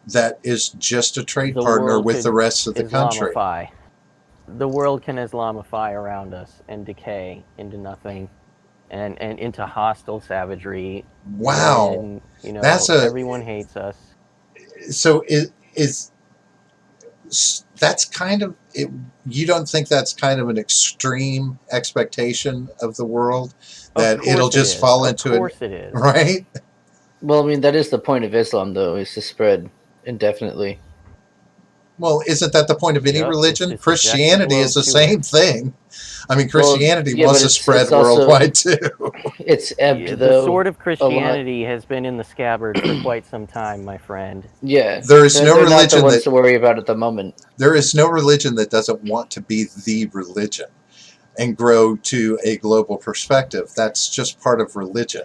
that is just a trade The partner world with the could rest of the country? Islamify. The world can Islamify around us and decay into nothing, and into hostile savagery, Wow, wherein that's a everyone hates us. so is that's kind of it, you don't think that's kind of an extreme expectation of the world Of that it'll course it just is. fall Of into it, course it is. right? Well, I mean, that is the point of Islam, though, is to spread indefinitely. Well, isn't that the point of any Yep, it's religion? to subject the Christianity is globe the to it. same thing. I mean, Well, Christianity yeah, wants but to spread it's also worldwide too. it's ebbed Yeah, the though sword of a lot. Christianity has been in the scabbard for quite some time, my friend. Yeah, There is no they're not the religion ones that to worry about at the moment. there is no religion that doesn't want to be the religion and grow to a global perspective. That's just part of religion.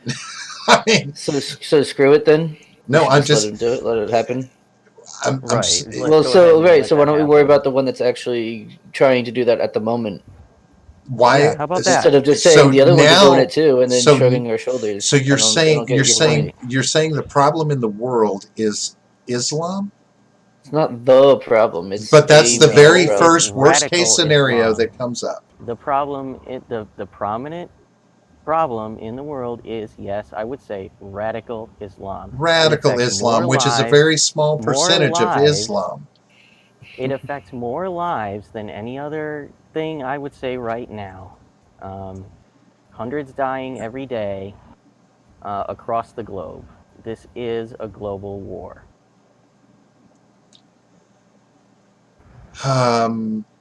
I mean, So screw it then. We no, should just let him do it. Let it happen. I'm Right. Let's Well, go ahead so and right. let So why that don't we worry happen. about the one that's actually trying to do that at the moment, why Yeah, how about instead that? of just so saying the other ones are doing now it too and then so shrugging our shoulders? so you're I don't saying get your point. you're saying the problem in the world is Islam? It's not the problem. It's But that's a the major very No, it's problem. first worst case radical scenario Islam. that comes up. The problem, the prominent problem in the world is, yes, I would say radical Islam. It Radical affects Islam, more which is a lives, very small more percentage of lives. Islam. It affects more lives than any other thing I would say right now. Um, Hundreds dying every day across the globe. This is a global war.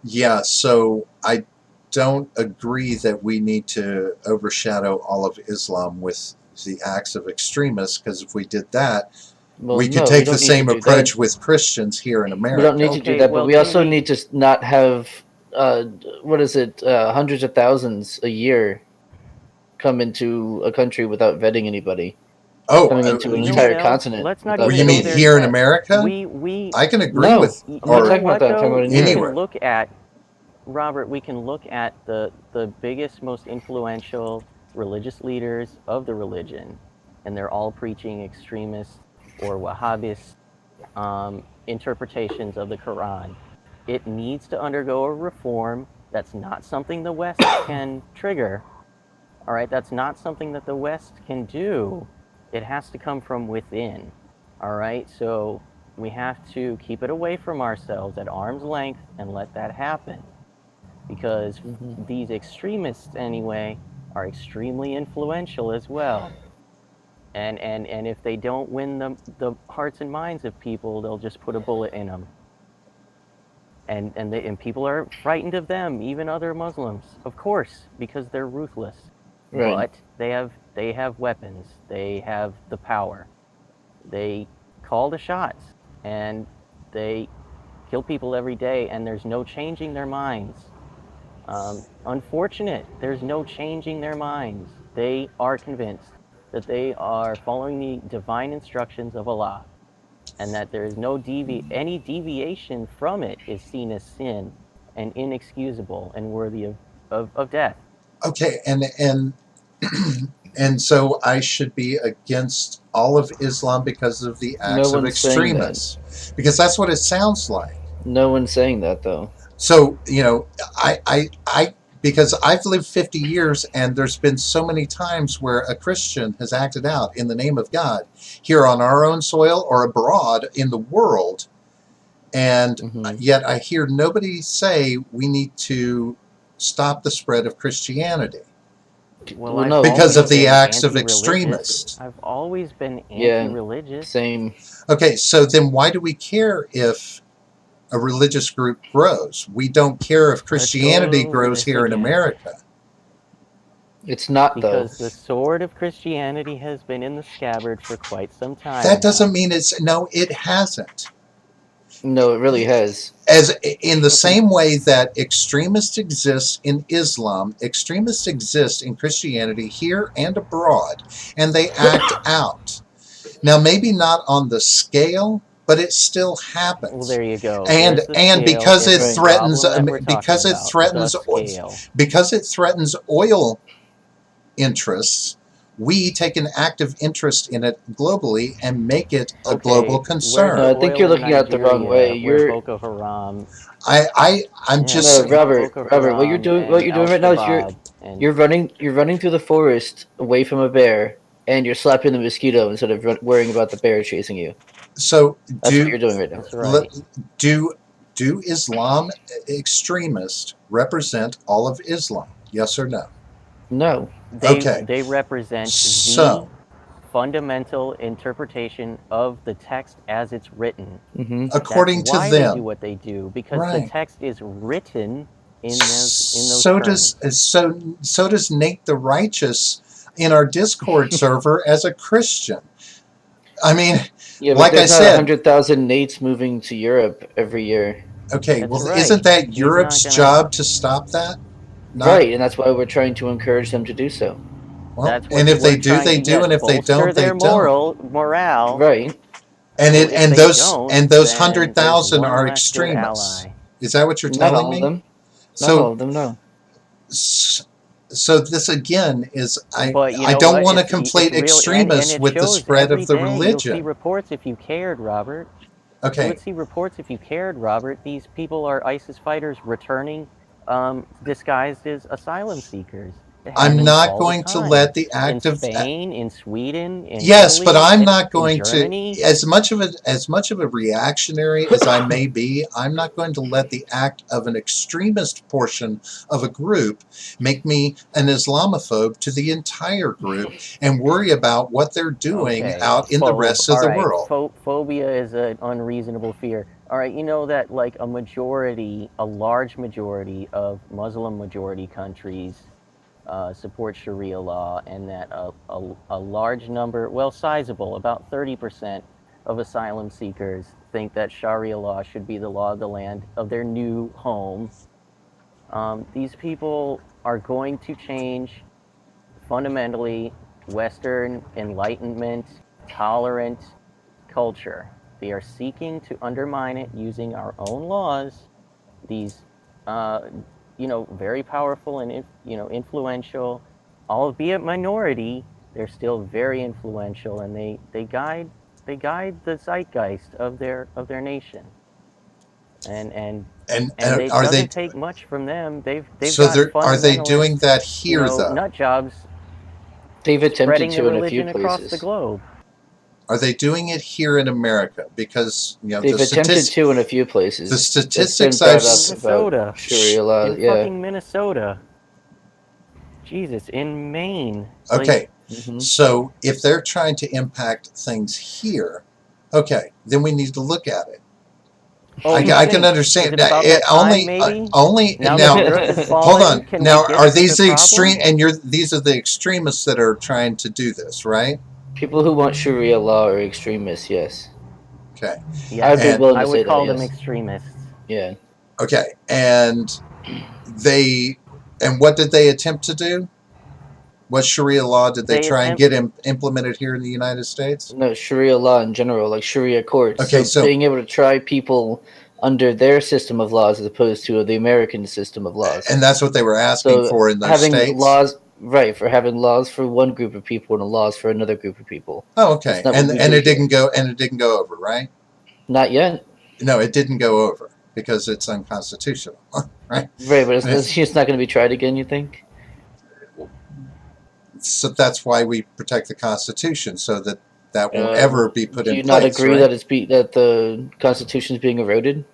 Yeah, so I don't agree that we need to overshadow all of Islam with the acts of extremists, because if we did that, Well, we could no, we take the don't need to same do that. approach with Christians here in We don't need America. to do Okay, that, but well, we can also we? need to not have what is it, hundreds of thousands a year come into a country without vetting anybody, Oh, coming into an You know what entire else? continent Let's not without you even vetting go mean there anybody. here in yet. America? We I can agree No, with, I'm not You know or talking about what that. I'm talking though? about We anywhere. can anywhere. look at Robert. We can look at the biggest, most influential religious leaders of the religion, and they're all preaching extremist or Wahhabist interpretations of the Quran. It needs to undergo a reform. That's not something the West can trigger. All right, that's not something that the West can do. It has to come from within. All right, so we have to keep it away from ourselves at arm's length and let that happen. Because Hmm. these extremists, anyway, are extremely influential as well. And if they don't win the hearts and minds of people, they'll just put a bullet in them. And people are frightened of them, even other Muslims, of course, because they're ruthless. Right. But they have weapons. They have the power. They call the shots, and they kill people every day, and there's no changing their minds. Unfortunate, there's no changing their minds. They are convinced that they are following the divine instructions of Allah, and that there is any deviation from it is seen as sin and inexcusable and worthy of death. Okay, and and so I should be against all of Islam because of the No acts of one's saying that. extremists, because that's what it sounds like. No one's saying that though. So I because I've lived 50 years, and there's been so many times where a Christian has acted out in the name of God here on our own soil or abroad in the world, and Hmm. yet I hear nobody say we need to stop the spread of Christianity Well, Well, I've no, because always of the been acts of anti-religious. extremists. I've always been yeah, anti-religious. same. Okay, so then why do we care if a religious group grows? We don't care if Let's Christianity go over grows this here in again. America. It's not though. Because the sword of Christianity has been in the scabbard for quite some time That doesn't now. mean it's no, it hasn't. No, it really has. as in the same way that extremists exist in Islam, extremists exist in Christianity here and abroad, and they act out. Now, maybe not on the scale, but it still Well, happens. there you go. And There's the and scale. because It's it the Right. threatens problem that we're because talking it about. threatens The scale. because it threatens oil interests, we take an active interest in it globally and make it a Okay, global where's concern. No, I the think oil you're in looking at it the wrong way. Nigeria where You're Boko Haram? I'm Yeah, just no, where saying. Robert. Boko Robert, what you're Haram doing, what and you're Al doing right now is Shabaab and you're running through the forest away from a bear, and you're slapping the mosquito instead of worrying about the bear chasing you. So That's what do you're doing right now. that's right. do do Islam extremists represent all of Islam? Yes or no? No. Okay. They represent the So fundamental interpretation of the text as it's written. Mm-hmm. That's according to why they do them, what they do, because the right? text is written in those So terms. does Nate the Righteous in our Discord server as a Christian. I mean, Yeah, but like I there's not said, 100,000 Nates moving to Europe every year. okay, That's well, right. isn't that He's Europe's not gonna. job to stop that? Not Right, and that's why we're trying to encourage them to do so. well, That's and what if they we're do, trying they to do, yes, and if they bolster don't, they their don't. morale. Right. And Well, it if and they don't, those then there's 100,000 one are less good extremists. ally. Is that what you're Not telling all of me? them. Not all So of them, no. so this again is But you I know don't what? want to It's conflate real, and extremists it with the shows spread every of the day. You'll see religion. reports if you cared, Robert. You Okay, would see reports if you cared, Robert. These people are ISIS fighters returning, disguised as asylum seekers. It I'm happens not all the going to time let the in act of Spain, in Sweden, in yes, but Italy, I'm not in going to Germany. as much of a reactionary as I may be, I'm not going to let the act of an extremist portion of a group make me an Islamophobe to the entire group and worry about what they're doing Okay, out in the rest of all the right. world. Phobia is an unreasonable fear. All right, you know that like a large majority of Muslim majority countries support Sharia law, and that a large number, well, sizable, about 30% of asylum seekers think that Sharia law should be the law of the land of their new home. These people are going to change fundamentally Western Enlightenment, tolerant culture. They are seeking to undermine it using our own laws. These, uh, very powerful and influential, albeit minority, they're still very influential, and they guide the zeitgeist of their nation. And and and And it are they doesn't take much from them. They've so got they're are they doing fundamentalist, that here though? nut jobs They've attempted spreading their to in a few religion across the places. globe. Are they doing it here in America? Because They've attempted to in a few the places. It's been statistics brought I've up about Minnesota. Sharia law. In Yeah. fucking Minnesota. Jesus, in Maine. okay. Mm-hmm. So if they're trying to impact things here, okay, then we need to look at it. Oh, you I can think? Is understand it about it that time, maybe? only Now that now. the earth is Hold falling, on. can we Now, get are to these the the problem? extreme? And these are the extremists that are trying to do this, right? People who want Sharia law are extremists, yes. Okay, I'd be Yes, and willing I to say would that, call them yes. extremists. Yeah. okay, and they and what did they attempt to do? What Sharia law did they They try and attempt. get implemented here in the United States? No, Sharia law in general, like Sharia courts. Okay, So so being able to try people under their system of laws as opposed to the American system of laws. and that's what they were asking So for in those having states. laws, right, for having laws for one group of people and laws for another group of people. Oh, That's okay, not what we and do it here. didn't go over, right? Not yet. No, it didn't go over because it's unconstitutional, right? Right, but And it's not going to be tried again, you think? so that's why we protect the Constitution so that that won't ever Well, be put do in you not place, agree right? that that the Constitution is being eroded?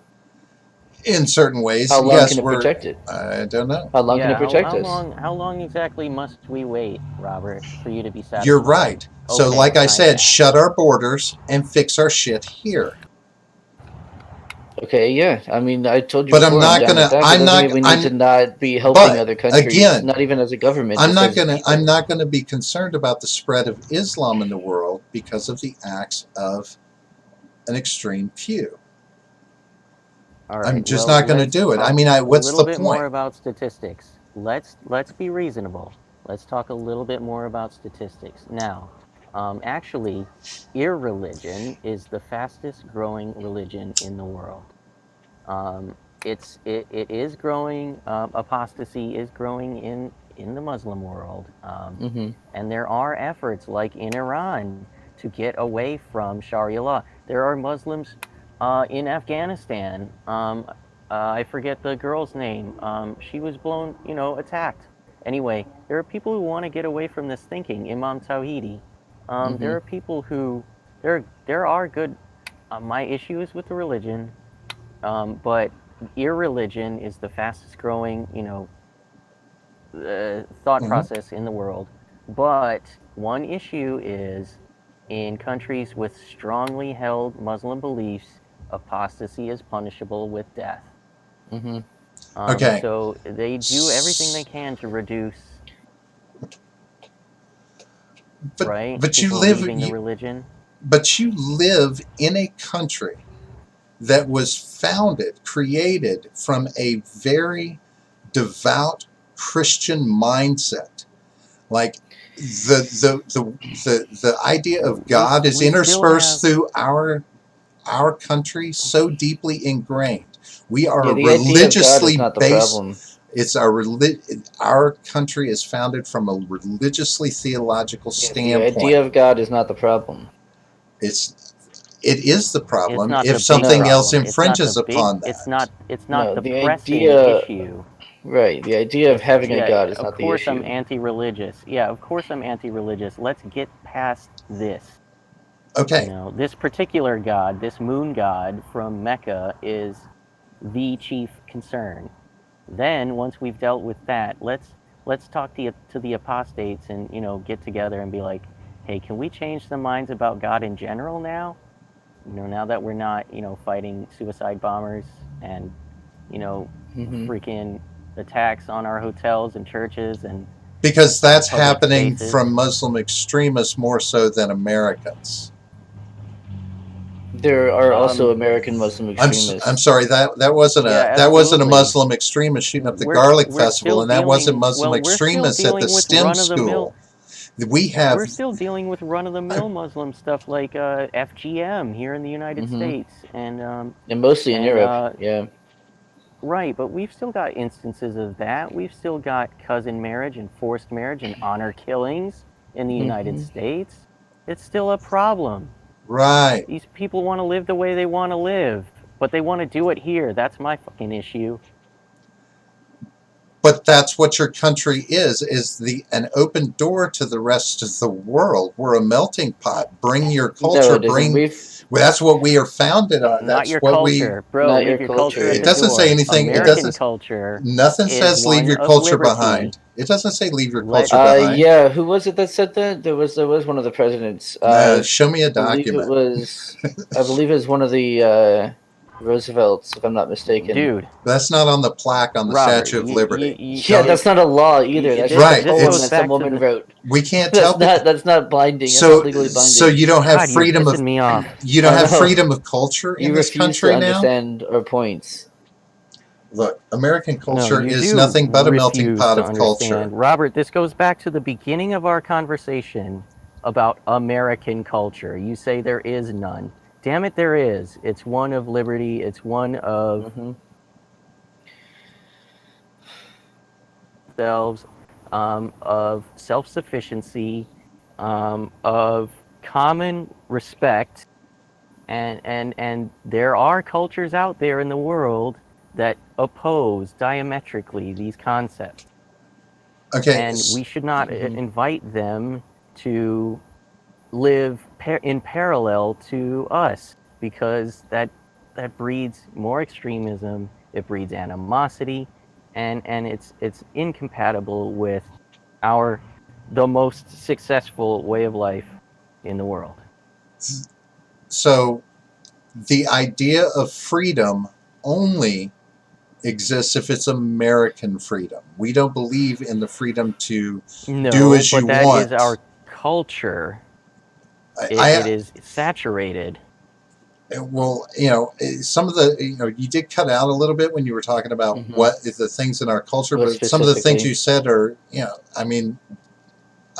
In certain ways, How long can yes, it we're. protect it? I don't know. How long can Yeah, it protect us? how long exactly must we wait, Robert, for you to be You're satisfied? right. So, Okay, like I time said, pass. shut our borders and fix our shit here. Okay, yeah. I mean, I told you But I'm before I'm not down with gonna. that, but it I'm doesn't not. mean we need to I'm. not be helping But other countries, again, not even as a government, I'm just not as gonna. people. I'm not gonna be concerned about the spread of Islam in the world because of the acts of an extreme few. All I'm right. just Well, not going to let's do it. I talk mean, a what's little the bit more point? about statistics. Let's be reasonable. Let's talk a little bit more about statistics. Now, actually, irreligion is the fastest growing religion in the world. It is growing. Apostasy is growing in the Muslim world, Mm-hmm. and there are efforts like in Iran to get away from Sharia law. There are Muslims in Afghanistan. I forget the girl's name. She was blown, attacked. Anyway, there are people who want to get away from this thinking. Imam Tawhidi. Mm-hmm. There are people who there are good. My issue is with the religion, but irreligion is the fastest growing, thought Hmm. process in the world. But one issue is in countries with strongly held Muslim beliefs, apostasy is punishable with death. Mm-hmm. Okay. So they do everything they can to reduce, But right, but you people live leaving the religion. but you live in a country that was created from a very devout Christian mindset. Like the idea of God is We still interspersed have through our country, so deeply ingrained. We are Yeah, a the idea of God is religiously not the based. problem. It's our country is founded from a religiously theological Yeah, the standpoint. idea of God is not the problem. It's it is the it's problem not if the big something No, else problem. It's not the infringes big upon that. it's not no, the the pressing idea, issue. right? The idea of having a Yeah, God is of not the course I'm issue. anti-religious. Yeah, of course I'm anti-religious. Let's get past this. Okay, This particular god, this moon god from Mecca, is the chief concern. Then, once we've dealt with that, let's talk to the apostates and get together and be like, hey, can we change some minds about God in general now? Now that we're not fighting suicide bombers and you know Mm-hmm. freaking attacks on our hotels and churches and because that's public happening spaces. from Muslim extremists more so than Americans. There are also Um, American Muslim I'm extremists. sorry yeah, that wasn't a absolutely. Muslim extremist shooting up the We're garlic we're festival, still and that wasn't dealing. Muslim Well, we're still extremists at the dealing with STEM run of the mill. school. We have We're still dealing with run of the uh, mill Muslim stuff like FGM here in the United Mm-hmm. States, And mostly in and Europe. Yeah. right, but we've still got instances of that. We've still got cousin marriage and forced marriage and honor killings in the United Mm-hmm. States. It's still a problem. right. These people want to live the way they want to live, but they want to do it here. That's my fucking issue. But that's what your country is the an open door to the rest of the world. We're a melting pot. Bring your No, culture. it isn't. Bring We've well, that's what we are founded on. Not That's your what we. culture. Bro, not leave your your culture at It the culture. doesn't say door. anything. It American doesn't. culture Nothing is says leave one your of culture liberty. behind. It doesn't say leave your culture Let's behind. Yeah. Who was it that said that? There was one of the presidents. Show me a Believe it document. was. I believe it was one of the Roosevelts, if I'm not mistaken. dude, That's not on the plaque on the Robert, Statue of Liberty. Yeah, Show me. that's not a law either. That's just a Right. poem goes It's that some back to woman the wrote. we can't That's tell. not. That's not binding. That's not So legally so binding. you don't have God, you're freedom pissing of me off. you don't I have know. freedom of culture in You this refuse to country now. understand our points. Look, American No, culture you is do nothing but a melting refuse pot to of culture. understand. Robert, this goes back to the beginning of our conversation about American culture. You say there is none. Damn it, there is. It's one of liberty, it's one of Hmm. themselves, of self sufficiency, of common respect. And there are cultures out there in the world that oppose diametrically these concepts. Okay, And we should not Hmm. invite them to live in parallel to us because that breeds more extremism, it breeds animosity, and it's incompatible with our the most successful way of life in the world. so the idea of freedom only exists if it's American freedom. We don't believe in the freedom to do No, as you but that is want. our culture. I, It I is saturated. Well, some of the, you did cut out a little bit when you were talking about Mhm. what is the things in our culture, What but some of the things specifically? you said are, I mean,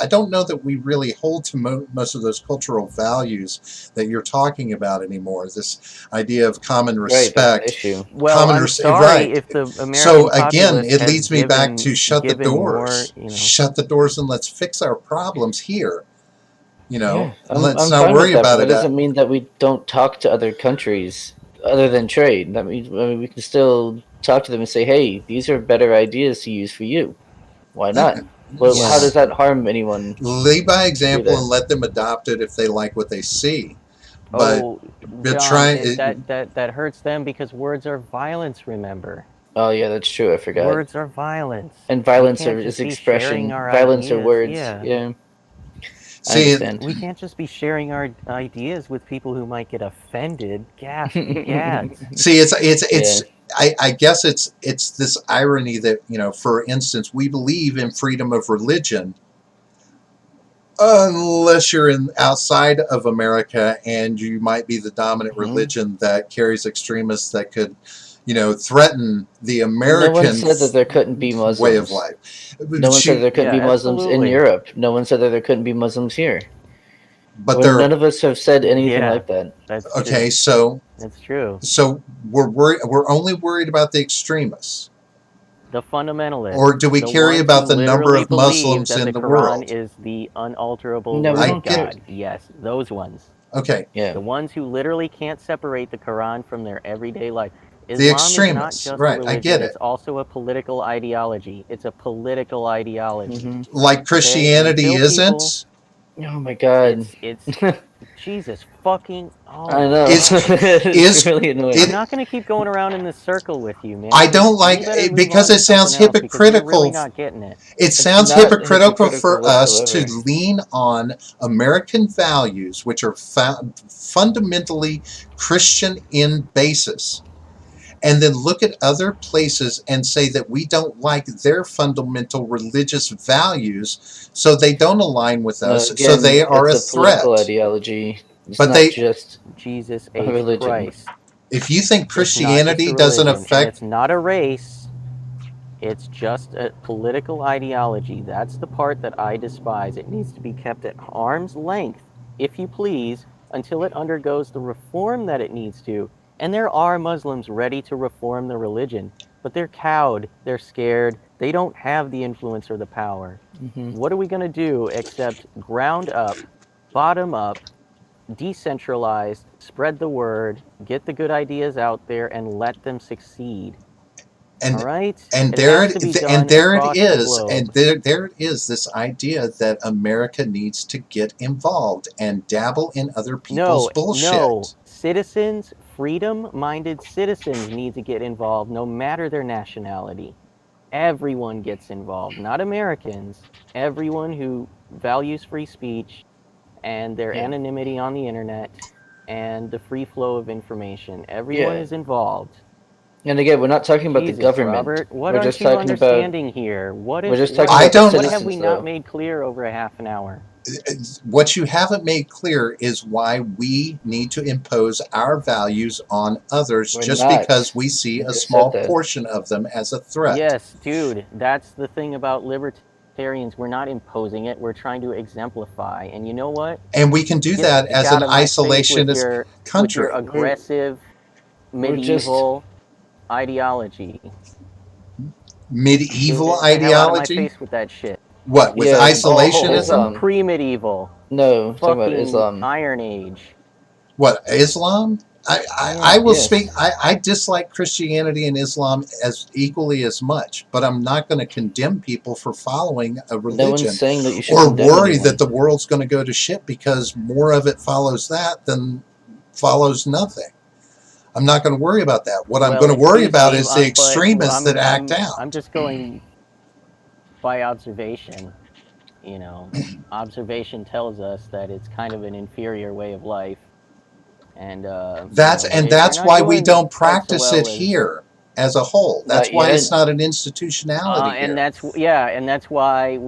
I don't know that we really hold to most of those cultural values that you're talking about anymore. This idea of common Right, that's the respect, issue. Well, I'm right. sorry if the So American again, populace it has leads me back to shut the given more, doors. Shut the doors and let's fix our problems here. Yeah, Let's I'm not fine with worry that, but about that it. doesn't mean that we don't talk to other countries other than trade. That means, I mean, we can still talk to them and say, "Hey, these are better ideas to use for you. Why not?" Well, how Yeah. does that harm anyone Lead by to do example that? and let them adopt it if they like what they see. But Oh, but John, try it, that hurts them because words are violence, remember? Oh yeah, that's true. I forgot. Words are violence. And We violence can't is just be sharing expression. our Violence are ideas. words. Yeah. Yeah, I see it. understand. We can't just be sharing our ideas with people who might get offended. Gasp and gads. See, it's Yeah. I guess it's this irony that, for instance, we believe in freedom of religion unless you're in outside of America and you might be the dominant Mhm. religion that carries extremists that could, threaten the No one American said that there couldn't be way of Muslims. life. No one said Shoot, there couldn't Yeah, be Muslims in absolutely. Europe. No one said that there couldn't be Muslims here. but When they're none of us have said anything Yeah, like that. that's okay. true. So That's true. so we're worried. We're only worried about the extremists, The fundamentalists, or do we the carry ones who about the number literally of believe Muslims that in the the Quran world? is the unalterable No, we word I of don't get care. it. God. Yes, those ones. Okay, Yeah. The ones who literally can't separate the Quran from their everyday life. the Islam is not extremists, just a right? I get religion, it. it's also a political ideology. It's a political ideology. Hmm. Like Okay? And Christianity until people isn't. Oh my god. it's Jesus fucking oh I my know. Is god. It's is really I'm it? annoying. not going to keep going around in this circle with you, I man. don't We like better it move because on it to something sounds else because you're really hypocritical. not getting it. It It's sounds not hypocritical hypocritical for us to whatsoever. lean on American values, which are fundamentally Christian in basis, and then look at other places and say that we don't like their fundamental religious values, so they don't align with No, us, so again, they are it's a a political threat. ideology. It's But not they, just Jesus a H religion. Christ. if you think It's not just Christianity a doesn't religion and affect, it's not a race. It's just a political ideology. That's the part that I despise. It needs to be kept at arm's length, if you please, until it undergoes the reform that it needs to. And there are Muslims ready to reform the religion, but they're cowed, they're scared, they don't have the influence or the power. Hmm. What are we going to do except ground up, bottom up, decentralized, spread the word, get the good ideas out there, and let them succeed? All and right? and It there has it to be and done there it across the is, and globe. there it is. This idea that America needs to get involved and dabble in other people's No, no. bullshit. Citizens, freedom minded citizens need to get involved no matter their nationality. Everyone gets involved, not Americans. Everyone who values free speech and their Yeah. anonymity on the internet and the free flow of information. Everyone Yeah. is involved. And again, we're not talking about the Jesus, government. Robert, what We're aren't just you talking about understanding here? we're just talking I about the don't. What have we citizens not though. made clear over a half an hour? What you haven't made clear is why we need to impose our values on others We're just not. because we see I a just said small that. portion of them as a threat. Yes, dude, that's the thing about libertarians. We're not imposing it, we're trying to exemplify. And you know what? And we can do that Get as an out of my face isolationist with your country. aggressive We're just medieval ideology. Medieval Get the hell out of my ideology? face with that shit. What, with yeah, isolationism? Some Islam. pre-medieval, No, I'm talking about fucking Islam. Iron Age. What, Islam? I Yeah. will Yes. speak. I dislike Christianity and Islam as equally as much, but I'm not going to condemn people for following a No one's religion saying that you should or condemn worry that anyone. the world's going to go to shit because more of it follows that than follows nothing. I'm not going to worry about that. What I'm Well, going to worry excuse about me, is the but extremists that act I'm out. just going by observation. You know, observation tells us that it's kind of an inferior way of life, and they're That's not why we doing don't quite so practice it well as. here as a whole. That's Not why it's yet. not an institutionality And here. that's yeah, and that's why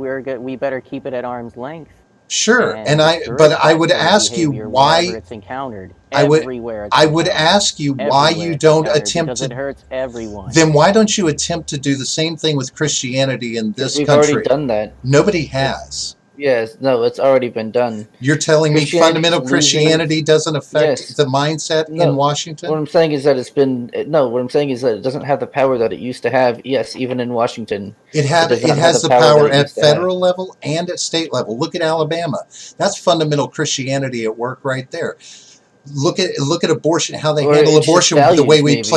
we better keep it at arm's length. Sure, and but I discourage would that sort of ask you behavior wherever why. it's encountered. I would Everywhere it's I would encountered. ask you why Everywhere you it's don't encountered attempt because it to. hurts everyone. Then why don't you attempt to do the same thing with Christianity in Because this we've already country? done that. Nobody has. Yes, no, it's already been done. You're telling me Christianity's fundamental losing. Christianity doesn't affect Yes. the mindset in No. Washington? What I'm saying is that it's been no. What I'm saying is that it doesn't have the power that it used to have. Yes, even in Washington, It does not have has the the power that power it at used to have. federal level and at state level. Look at Alabama. That's fundamental Christianity at work right there. Look at abortion, how they Or handle it's just abortion, the way values, we maybe.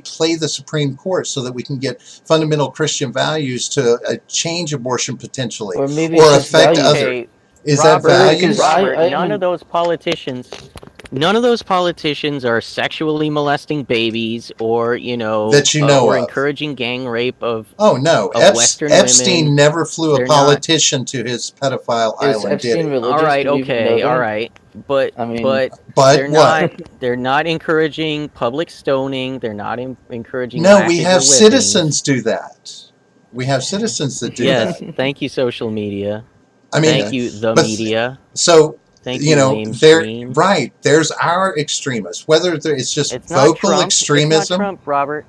play the Supreme Court, so that we can get fundamental Christian values to change abortion potentially, Or maybe or it's just affect values. other. Okay, Is that Robert, values? Robert, I none of haven't. those politicians are sexually molesting babies or, That you know or of? encouraging gang rape Oh no, of Western Epstein women. never flew a They're not. politician to his pedophile Is island, did Epstein he? All religious? right, Do we even know okay, all that? right, but I mean, But what? they're not encouraging public stoning. They're not encouraging No, we whackings or have whippings. citizens do that. We have citizens that do Yes, that. thank you, social media. I mean, Thank you, the but media. so Thank you, there, lamestream. right? There's our extremists. Whether it's just It's not vocal Trump. It's not extremism, Trump, Robert.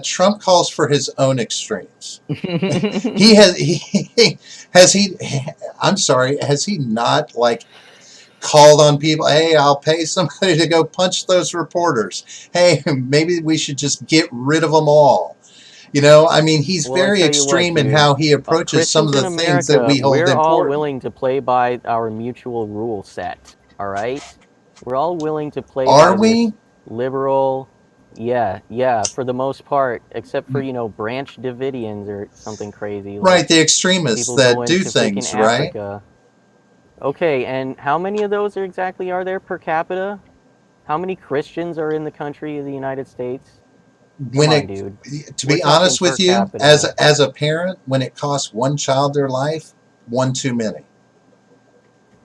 Trump calls for his own extremes. He has has he. I'm sorry. Has he not like called on people? Hey, I'll pay somebody to go punch those reporters. Hey, maybe we should just get rid of them all. I mean, he's Well, I very tell you what, extreme in dude. how he approaches some of Christians in the things that America, we hold we're all important. willing to play by our mutual rule set. All right, we're all willing to play Are by this we? liberal. Yeah, for the most part, except for Branch Davidians or something crazy Right, like the extremists people that going do to freaking things, right? Africa. Okay, and how many of those exactly are there per capita? How many Christians are in the country of the United States? When Come on, it, dude. to We're be talking honest per with you, as capita. a parent, when it costs one child their life, one too many.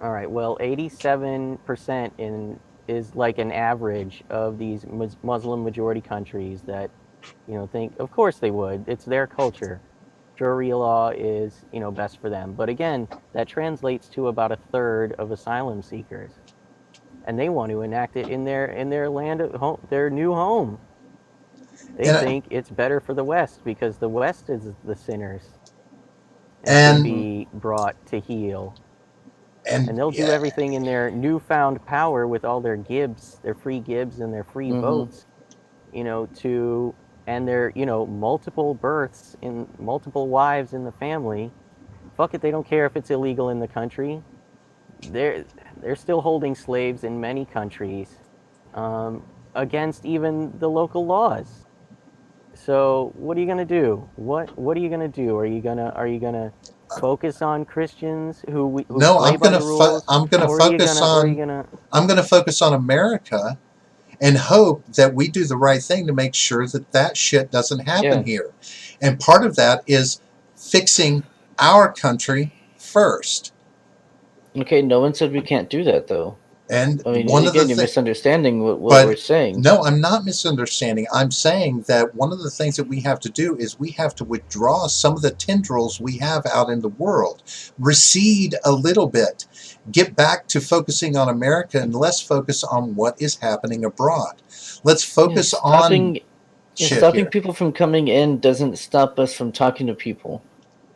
All right. Well, 87% is like an average of these Muslim majority countries that, think. Of course they would. It's their culture. Sharia law is, best for them. But again, that translates to about a third of asylum seekers, and they want to enact it in their land of home, their new home. They And think it's better for the West because the West is the sinners and should and be brought to heel. and And they'll do everything in their newfound power with all their gibs, their free gibs and their free votes, to and their multiple births and multiple wives in the family. Fuck it, they don't care if it's illegal in the country. They're still holding slaves in many countries, against even the local laws. So what are you gonna do? What are you gonna do? Are you gonna focus on Christians who no, play by the rules, I'm gonna or are you focus gonna or are you on gonna I'm gonna focus on America and hope that we do the right thing to make sure that that shit doesn't happen yeah. here. And part of that is fixing our country first. Okay, no one said we can't do that, though. And I mean, one of the again, you're things, misunderstanding what we're but saying. no, I'm not misunderstanding. I'm saying that one of the things that we have to do is we have to withdraw some of the tendrils we have out in the world, recede a little bit, get back to focusing on America and less focus on what is happening abroad. Let's focus on shit Stopping here. people from coming in doesn't stop us from talking to people,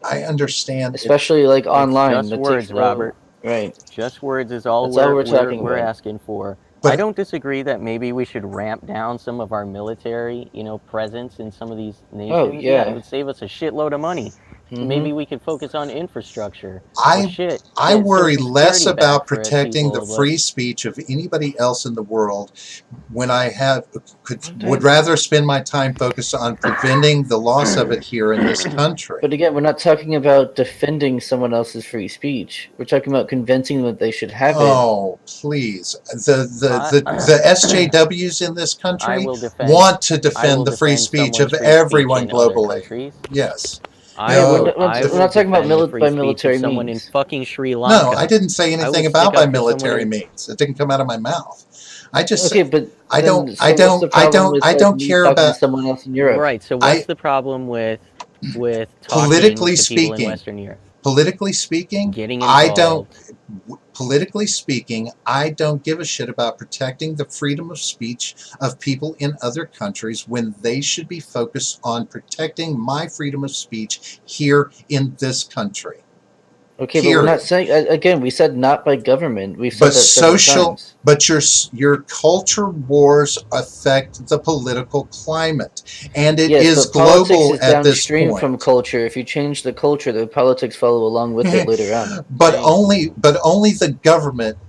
I understand it. especially like It's online. just That words, takes Robert. right. Just words is all That's all we're we're talking we're about. asking for. I But don't disagree that maybe we should ramp down some of our military, presence in some of these Oh nations. Yeah, it yeah. would save us a shitload of money. Maybe we could focus on infrastructure. Well, I shit, I get worry Social less Security back about for us protecting the people, but free speech of anybody else in the world when I would Okay. rather spend my time focused on preventing the loss of it here in this country. But again, we're not talking about defending someone else's free speech. We're talking about convincing them that they should have it. Oh, please. The I SJWs in this I country will defend want to I defend will the free defend speech someone's of free speech everyone in other globally. countries. Yes. I Yeah, will No, I we're will not talking about defend the free by speech of military someone in means. fucking Sri no, I Lanka. didn't say I anything will about stick by up for someone military in means. It didn't come out of my mouth. I just Okay, but I don't then so what's the problem with I like don't me care talking to about someone else in Europe? Right. So what's I the problem with talking politically to people in speaking. Western Europe? Politically speaking, Getting I don't involved. politically speaking, I don't give a shit about protecting the freedom of speech of people in other countries when they should be focused on protecting my freedom of speech here in this country. Okay, but we're not Period. saying again. We said not by government. We've said But that several times. but your culture wars affect the political climate, and it Yes, is but politics global is at this downstream from point. culture. If you change the culture, the politics follow along with it later on. Thank you. But only the government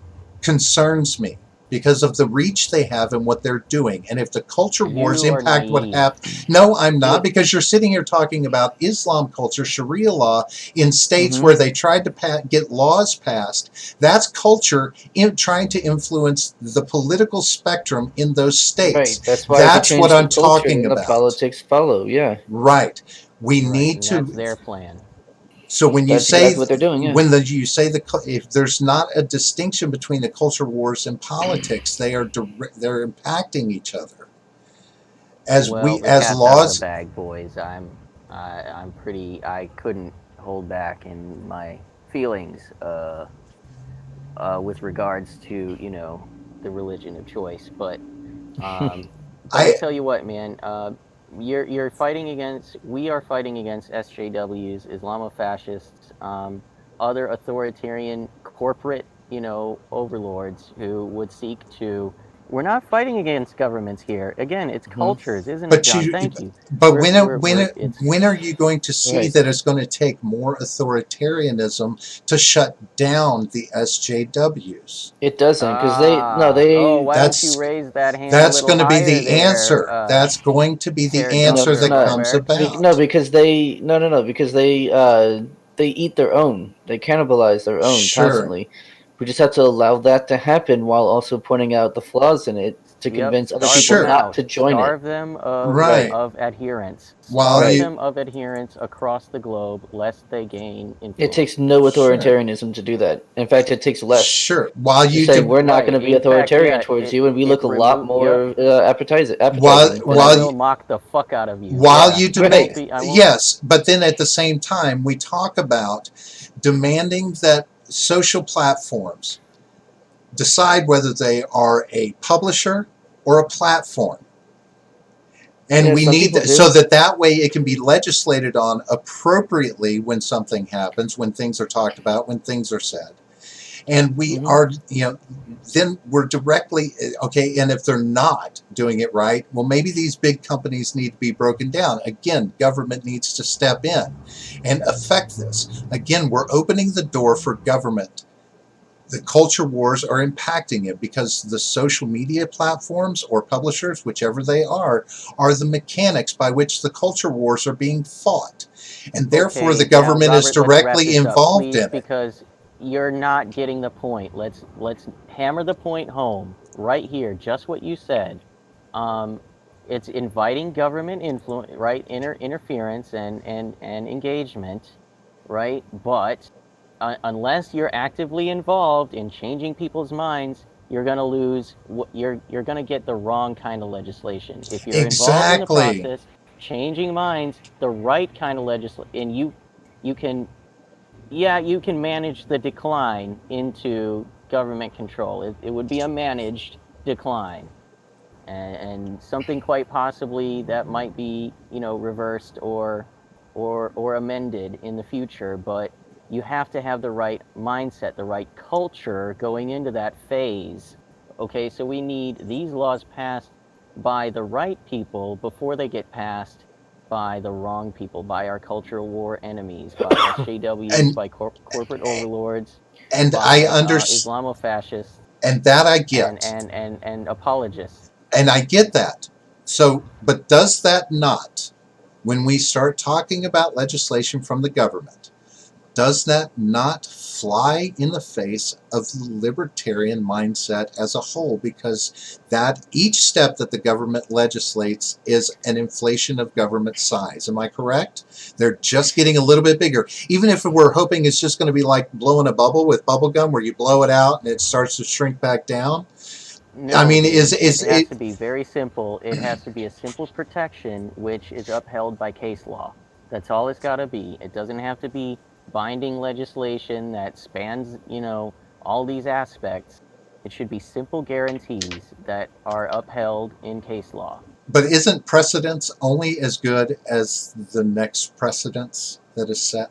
concerns me because of the reach they have and what they're doing. And if the culture wars You are impact what naive. happens, no, I'm not, Look, because you're sitting here talking about Islam culture, Sharia law in states hmm where they tried to get laws passed. That's culture in trying to influence the political spectrum in those right. states. That's why if you That's what change the I'm culture, talking then the about. politics follow. Yeah, Right. We Right, need and that's to. their plan. So when you that's say exactly what they're doing. Yeah. you say if there's not a distinction between the culture wars and politics, they're impacting each other. Well, the As cat's out of the laws. bag, boys. I'm pretty. I couldn't hold back in my feelings with regards to the religion of choice, um, but I I tell you what, man. You're fighting against. We are fighting against SJWs, Islamofascists, other authoritarian corporate, overlords who would seek to. We're not fighting against governments here. Again, it's hmm cultures, isn't it, but John? you Thank you. but We're it's when are you going to see Right. that it's going to take more authoritarianism to shut down the SJWs? It doesn't because they no oh, they why don't you That's raise that hand a that's little going to be higher the there, answer. That's going to be the hair no answer donor it's that not. comes extract? No, about. because no because they eat their own. They cannibalize their own Sure. constantly. We just have to allow that to happen while also pointing out the flaws in it to Yep, convince other starve people them Sure. not out. to join it. Starve them Right. Right. of adherence. While Starve Right. you them of adherence across the globe, lest they gain It takes influence. no Sure. authoritarianism to do that. In fact, it takes less. Sure. While Just you saying do we're not going Right. to be In fact, authoritarian yeah, towards it you, and we it look a lot remove. Yep. more while appetizing than Or I while them. will you mock the fuck out of you. while Yeah, you I won't Right. demand, be. I won't. yes, but then at the same time we talk about demanding that social platforms decide whether they are a publisher or a platform. And Yeah, we some need people so do. that way it can be legislated on appropriately when something happens, when things are talked about, when things are said. And we hmm are, then we're directly okay. And if they're not doing it right, well, maybe these big companies need to be broken down. Again, government needs to step in and affect this. Again, we're opening the door for government. The culture wars are impacting it because the social media platforms or publishers, whichever they are the mechanics by which the culture wars are being fought. And therefore, the Okay, now government is Robert, let's wrap directly this up, involved please, in it. because you're not getting the point. Let's hammer the point home right here. Just what you said. Um, it's inviting government influence, right? Interference and engagement, right? But unless you're actively involved in changing people's minds, you're going to lose. You're going to get the wrong kind of legislation. If you're involved in the Exactly. process, changing minds, the right kind of legislation, and you can, yeah, you can manage the decline into government control. It would be a managed decline, and something quite possibly that might be reversed or amended in the future. But you have to have the right mindset, the right culture going into that phase. Okay, so we need these laws passed by the right people before they get passed by the wrong people, by our cultural war enemies, by SJWs, And by corporate overlords, and I by understand, Islamofascists and that I and get. apologists. And I get that. So, but does that not, when we start talking about legislation from the government, does that not fly in the face of the libertarian mindset as a whole? Because that each step that the government legislates is an inflation of government size. Am I correct? They're just getting a little bit bigger. Even if we're hoping it's just going to be like blowing a bubble with bubble gum where you blow it out and it starts to shrink back down. I No, mean, dude. is It has it to be very simple. It has to be a simple protection which is upheld by case law. That's all it's got to be. It doesn't have to be binding legislation that spans, all these aspects. It should be simple guarantees that are upheld in case law. But isn't precedence only as good as the next precedence that is set?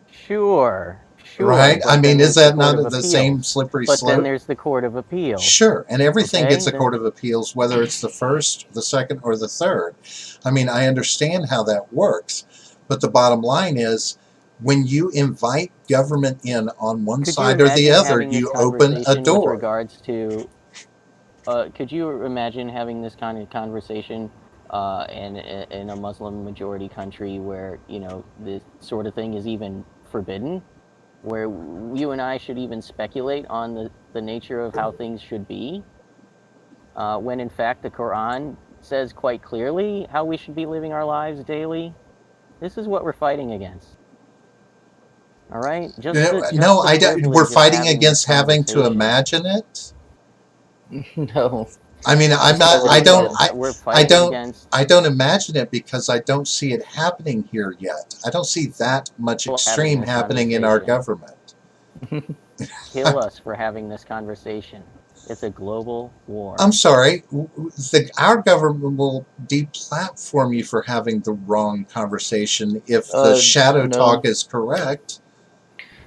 Sure. Right? But I then mean, is there's the that Court not of the same Appeals. slippery But then slope? there's the Court of Appeals. Sure, and everything Okay, gets a then- Court of Appeals, whether it's the first, the second, or the third. I mean, I understand how that works, but the bottom line is, when you invite government in on one Could side you or the imagine other, having this you open a conversation with door. regards to? Could you imagine having this kind of conversation in a Muslim majority country where this sort of thing is even forbidden, where you and I should even speculate on the nature of how things should be, when in fact the Quran says quite clearly how we should be living our lives daily? This is what we're fighting against. All right, No, we're fighting against having to imagine it. No. I mean, I'm That's not not. what I it don't. says. We're I fighting don't. against I don't imagine it because I don't see it happening here yet. I don't see that much Having extreme this happening in our conversation. government. Kill us for having this conversation. It's a global war. I'm sorry. Our government will deplatform you for having the wrong conversation if the shadow no. talk is correct.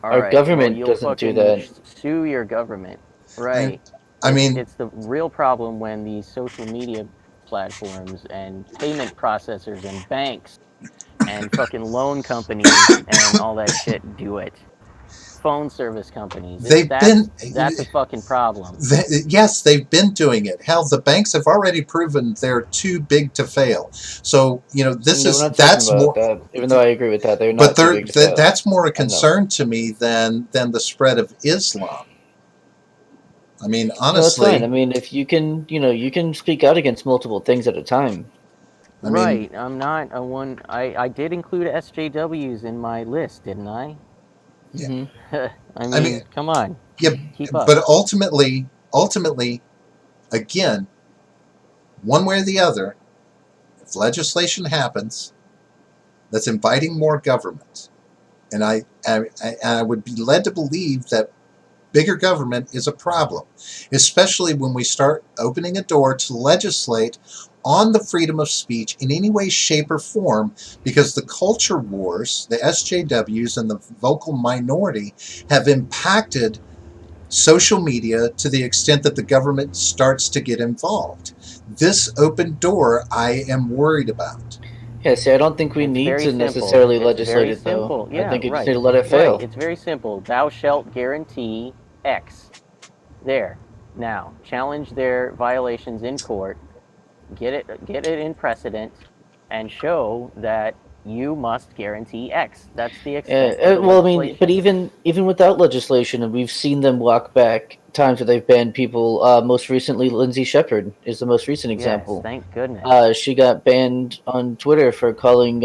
All Our right, government you'll doesn't do fucking that. Sue your government, right? I mean, it's the real problem when these social media platforms and payment processors and banks and fucking loan companies and all that shit do it. Phone service companies. That's a fucking problem. Yes, they've been doing it. Hell, the banks have already proven they're too big to fail. So this No, we're not that's talking more. about that. Even though I agree with that, they're But not too big to fail. that's more a I know. concern to me than the spread of Islam. I mean, No, it's honestly, fine. I mean, if you can, you can speak out against multiple things at a time. I mean, Right. I'm not a one. I did include SJWs in my list, didn't I? Yeah. Mhm. I mean, come on. yeah, Keep up. but ultimately, again, one way or the other, if legislation happens that's inviting more government, and I would be led to believe that bigger government is a problem, especially when we start opening a door to legislate on the freedom of speech in any way, shape, or form, because the culture wars, the SJWs, and the vocal minority have impacted social media to the extent that the government starts to get involved. This open door I am worried about. Yeah, see, I don't think we It's need very to simple. necessarily It's legislate very it, though. simple. I Yeah, think you just right. need to let it fail. Right. It's very simple. Thou shalt guarantee X. There. Now, challenge their violations in court. Get it in precedent, and show that you must guarantee X. That's the extent of the Well, I mean, legislation. but even without legislation, and we've seen them walk back times that they've banned people. Most recently, Lindsay Shepherd is the most recent example. Yes, thank goodness. She got banned on Twitter for calling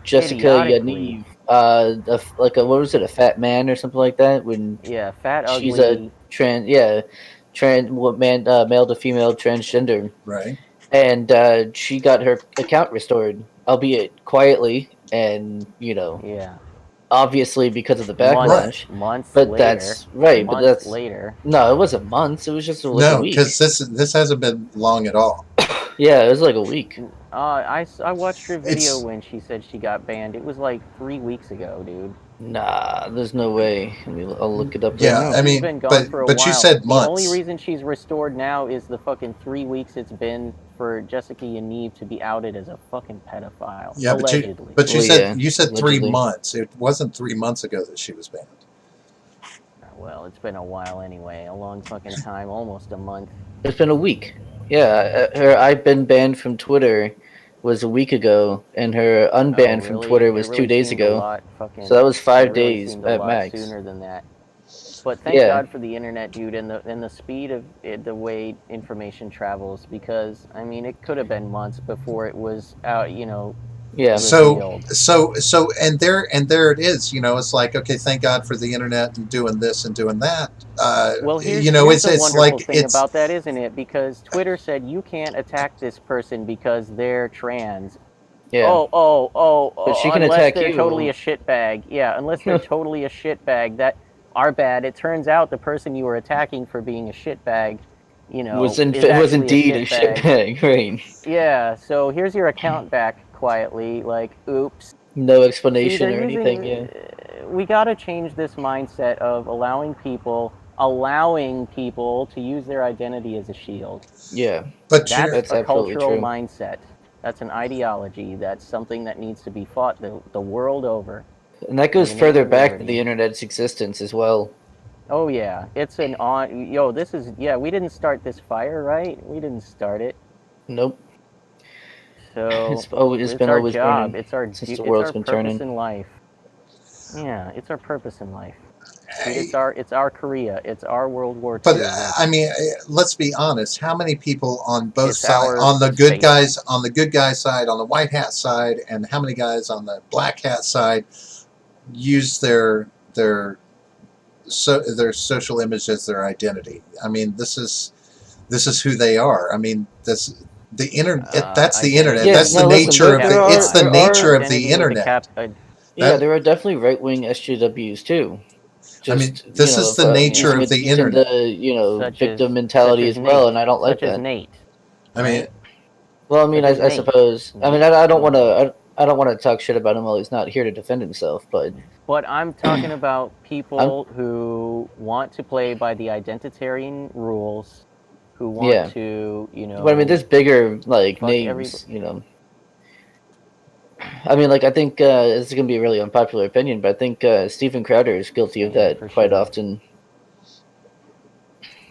Jessica Idiotically. Yaniv what was it, a fat man or something like that? When Yeah, fat, she's ugly. male to female transgender, Right. and she got her account restored, albeit quietly, and Yeah. obviously because of the Months, backlash. months But later. that's right. But Months that's later. no, it wasn't months. It was just like a No, week. because this hasn't been long at all. Yeah, it was like a week. I watched her video It's- when she said she got banned. It was like 3 weeks ago, dude. Nah, there's no way. I'll look it up right Yeah, now. I mean, She's been gone for a but while. you said The months. only reason she's restored now is the fucking 3 weeks it's been for Jessica Yaniv to be outed as a fucking pedophile. Yeah, allegedly. but you Well, said yeah, you said 3 allegedly. months. It wasn't 3 months ago that she was banned. Well, it's been a while anyway. A long fucking time. Almost a month. It's been a week. Yeah, her I've been banned from Twitter was a week ago, and her unbanned from Twitter was 2 days seemed a ago. lot fucking, So that was 5 it really days seemed a at lot max. sooner than that. But thank Yeah. God for the internet, dude, and the speed of the way information travels. Because I mean, it could have been months before it was out. Yeah. revealed. So and there it is. It's like, okay, thank God for the internet and doing this and doing that. Well, here's it's the wonderful like thing about that, isn't it? Because Twitter said you can't attack this person because they're trans. Yeah. Oh, But she can unless attack they're you. totally a shitbag. Yeah, unless they're totally a shitbag. our bad. It turns out the person you were attacking for being a shitbag, Was is was actually indeed a a shitbag. shitbag, right? Yeah, so here's your account back quietly. Like, oops. No See, explanation they're or anything. using. Yeah. We got to change this mindset of allowing people to use their identity as a shield. Yeah. But you're That's That's a absolutely cultural true. mindset. That's an ideology. That's something that needs to be fought the world over And that in goes the name further of back to the liberty. internet's existence as well. Oh yeah, it's an on. Yo, this is yeah. We didn't start this fire, right? We didn't start it. Nope. So It's it's been our always job. burning It's our since the it's world's our been purpose turning. in life. Yeah, it's our purpose in life. Dude, I- it's our Korea. It's our World War but II. I mean, let's be honest. How many people on both It's sides, our on the good space. guys, on the good guy side, on the white hat side, and how many guys on the black hat side use their social image as their identity? I mean, this is who they are. I mean, the internet. That's the internet. Identity Yeah, That's the no, listen, nature with a there, of there the. capital are It's I. the there are nature of the Identity with a internet. yeah, That there are definitely right wing SJWs too. I mean, Just this is the nature yeah, of the using internet. the such victim such mentality as as well, Nate, and I don't like such as that. Nate, I mean, right? Well, I mean, Such as I Nate. suppose. I mean, Nate I don't want Nate. to. I don't want to talk shit about him while he's not here to defend himself. But But I'm talking about I'm people who want to play by the identitarian rules, who want yeah. to, But I mean, there's bigger like fuck everybody. names. I mean, like I think this is gonna be a really unpopular opinion, but I think Steven Crowder is guilty of Yeah, that for quite sure. often.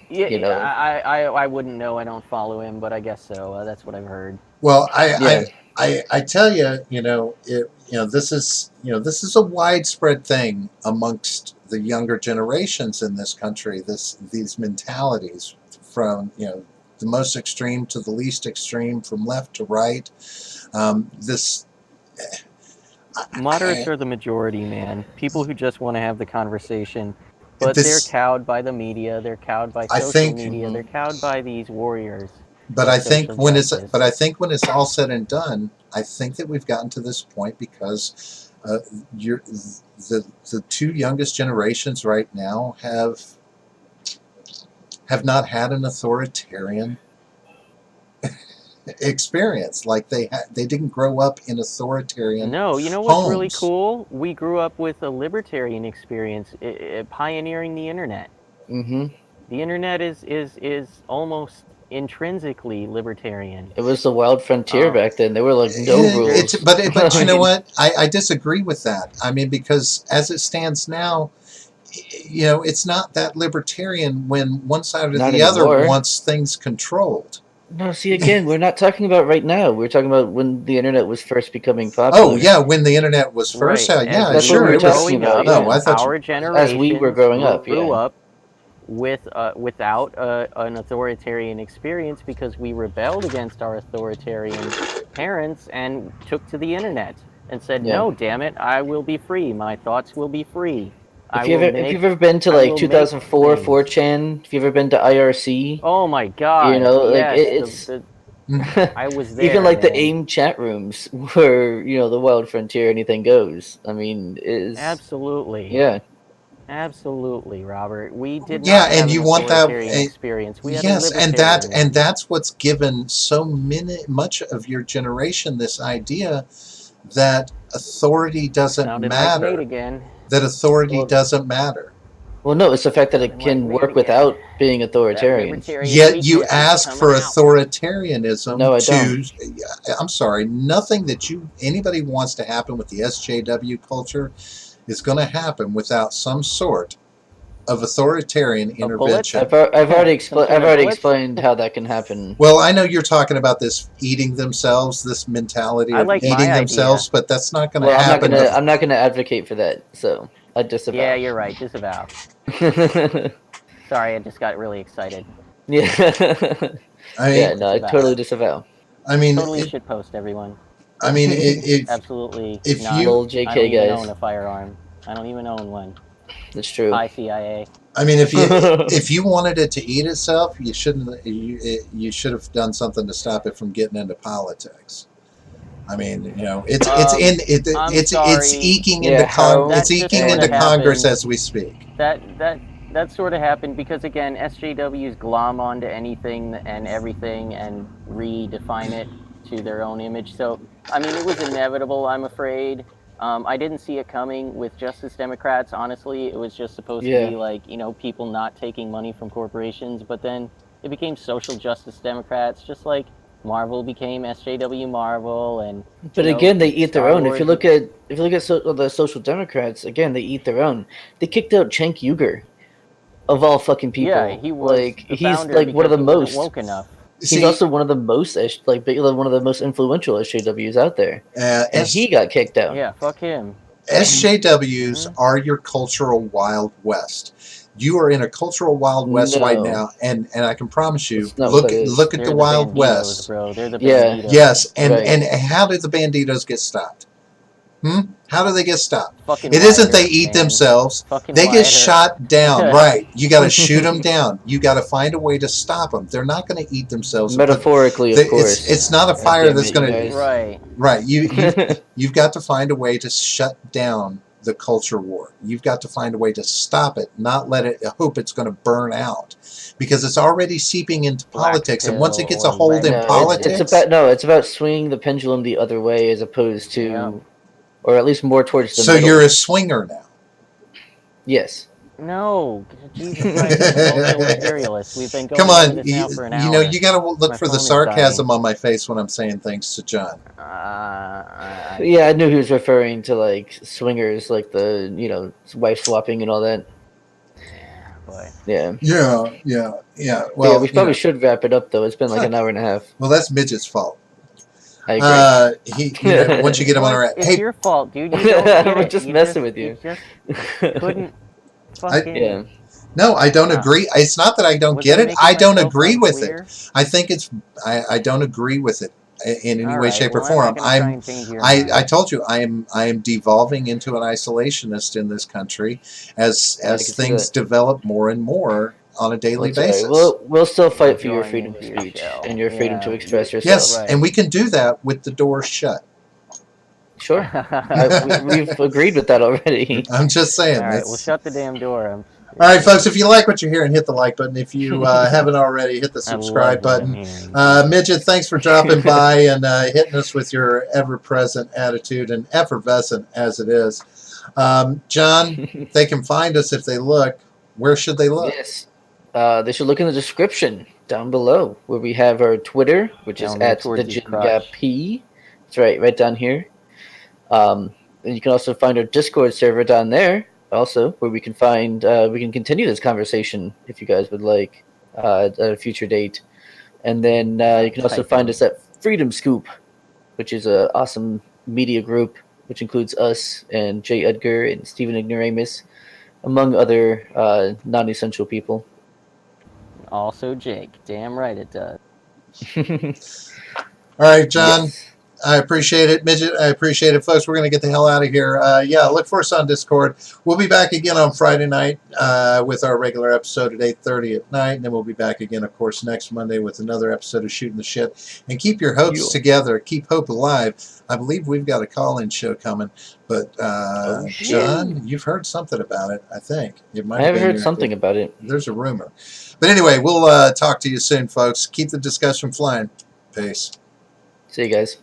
Yeah, You know. I wouldn't know. I don't follow him, but I guess so. That's what I've heard. well, Yeah. I tell you, this is a widespread thing amongst the younger generations in this country. These mentalities from the most extreme to the least extreme, from left to right. This Moderates are the majority, man. People who just want to have the conversation, but they're this cowed by the media. They're cowed by I social think media. They're Hmm. cowed by these warriors But of I think social when it's justice. but I think when it's all said and done, I think that we've gotten to this point because you're, the two youngest generations right now have not had an authoritarian experience. Like they didn't grow up in authoritarian No, you know what's really homes. cool? We grew up with a libertarian experience, pioneering the internet. Hmm. The internet is almost intrinsically libertarian. It was the wild frontier Um, back then. There were like no there's rules. But I you know mean, what? I disagree with that. I mean, because as it stands now, it's not that libertarian when one side or not the other anymore. wants things controlled. No, see, again, we're not talking about right now. We're talking about when the internet was first becoming Oh popular. yeah, when the internet was first right. out, As yeah, That's we what sure, we were were it was. talking growing about. up, Oh, Yeah, I thought you. our as we were generations growing up. grew Yeah. up without an authoritarian experience because we rebelled against our authoritarian parents and took to the internet and said, Yeah. "No, damn it, I will be free. My thoughts will be free. If you've ever been to I like will make 2004 things." 4chan, if you've ever been to IRC, Oh my God! like Yes, it's Mm. I was even there, like the man. AIM chat rooms where the wild frontier, anything goes. I mean, is Absolutely. yeah. Absolutely, Robert. We did Yeah, not and have an you want that. authoritarian experience. We had a Yes, libertarian one. that's what's given much of your generation this idea that authority doesn't Sounded like Nate matter. again. That authority Well, doesn't matter. well, no, it's the fact that it Sounding like can Nate work again. without being That authoritarian. libertarian Yet you weakness is ask coming for out. authoritarianism No, I to. don't. I'm sorry. Nothing that anybody wants to happen with the SJW culture is going to happen without some sort of authoritarian Of bullets? intervention. I've already Some sort I've of already bullets? explained how that can happen. Well, I know you're talking about this eating themselves, this mentality I of like eating my idea. themselves, but that's not going to Well, happen. I'm not gonna advocate for that. So I Yeah, disavow. you're right. Disavow. Sorry, I just got really excited. Yeah. I Yeah, mean, no, I Disavow. totally disavow. I mean, Totally shitpost, everyone. I mean, Absolutely if not. you, Lol I don't JK even own guys. a firearm. I don't even own one. That's true. Hi, CIA. I mean, if you wanted it to eat itself, you shouldn't. You should have done something to stop it from getting into politics. I mean, you know, it's I'm it's sorry. eking Yeah, into how- it's That just eking sorta into Congress happened. as we speak. That sort of happened because again, SJWs glom onto anything and everything and redefine it to their own image. So I mean, it was inevitable. I'm afraid. I didn't see it coming with Justice Democrats. Honestly, it was just supposed to Yeah. be like people not taking money from corporations. But then it became Social Justice Democrats, just like Marvel became SJW Marvel, and But again, they eat their Star own. Wars. If you look at the Social Democrats, again, they eat their own. They kicked out Cenk Uygur, of all fucking people. Yeah, he was Like the he's founder like one of because the he wasn't most. woke enough. He's See, also one of the most one of the most influential SJWs out there, and he got kicked out. Yeah, fuck him. SJWs Mhm. are your cultural Wild West. You are in a cultural Wild West right No. now, and I can promise you, That's not what that is. look at They're the the Wild banditos, West. bro. They're the Yeah. banditos. Yes, and Right. and how did the banditos get stopped? How do they get stopped? Fucking It isn't Wyatt they Earp, eat man. themselves. Fucking They get Wyatt Earp. shot down. Right. You got to shoot them down. You got to find a way to stop them. They're not going to eat themselves. But Metaphorically, of course. it's not a God fire damn that's it, you going to. guys. Right. Right. You've got to find a way to shut down the culture war. You've got to find a way to stop it, not let it hope it's going to burn out, because it's already seeping into Black politics. And once it pill gets a or hold in red No, politics, it's about swinging the pendulum the other way as opposed to, Yeah. or at least more towards the so middle. you're a swinger now. Yes. No, Jesus Christ, he's also imperialist. We've been going Come over on, this now for an hour. you know you got to look My for the phone is sarcasm dying. on my face when I'm saying things to John. Yeah, I knew he was referring to like swingers, like the wife swapping and all that. Yeah, boy. Yeah. Yeah. But yeah, we Well, probably should wrap it up though. It's been like an hour and a half. well, that's Midget's fault. I agree. Once you get him on a What? It's hey, your fault, dude. You don't get We're it. just You messing with you. just couldn't fucking. Yeah. no, I don't Wow. agree. It's not that I don't Was get I it. making I don't myself agree with unclear? it. I think I don't agree with it in any All way, right, shape, well, or form. I'm not gonna try and change your mind. I told you I am devolving into an isolationist in this country as I can see things that. develop more and more on a daily That's all right. basis. We'll still fight for your Withdrawing freedom of into your speech shell. and your freedom to Yeah. express yourself. Yes, Right. and we can do that with the door shut. Sure. We've agreed with that already. I'm just saying. All right, that's- well, shut the damn door. All right, folks, if you like what you're hearing, hit the like button. If you haven't already, hit the I love subscribe what I'm button. hearing. Midget, thanks for dropping by and hitting us with your ever-present attitude and effervescent as it is. John, they can find us if they look. Where should they look? Yes. They should look in the description down below where we have our Twitter, which Down is there at towards the his Gin crotch. Gap P. That's right down here. And you can also find our Discord server down there, also, where we can continue this conversation if you guys would like at a future date. And then you can also find us at Freedom Scoop, which is an awesome media group, which includes us and Jay Edgar and Stephen Ignoramus, among other non-essential people. Also, Jake. Damn right it does. All right, John. Yes. I appreciate it. Midget, I appreciate it. Folks, we're going to get the hell out of here. Look for us on Discord. We'll be back again on Friday night with our regular episode at 8:30 at night. And then we'll be back again, of course, next Monday with another episode of Shooting the Shit. And keep your hopes together. Keep hope alive. I believe we've got a call-in show coming. But, John, you've heard something about it, I think. It might I have been heard something about it. There's a rumor. But anyway, we'll talk to you soon, folks. Keep the discussion flying. Peace. See you guys.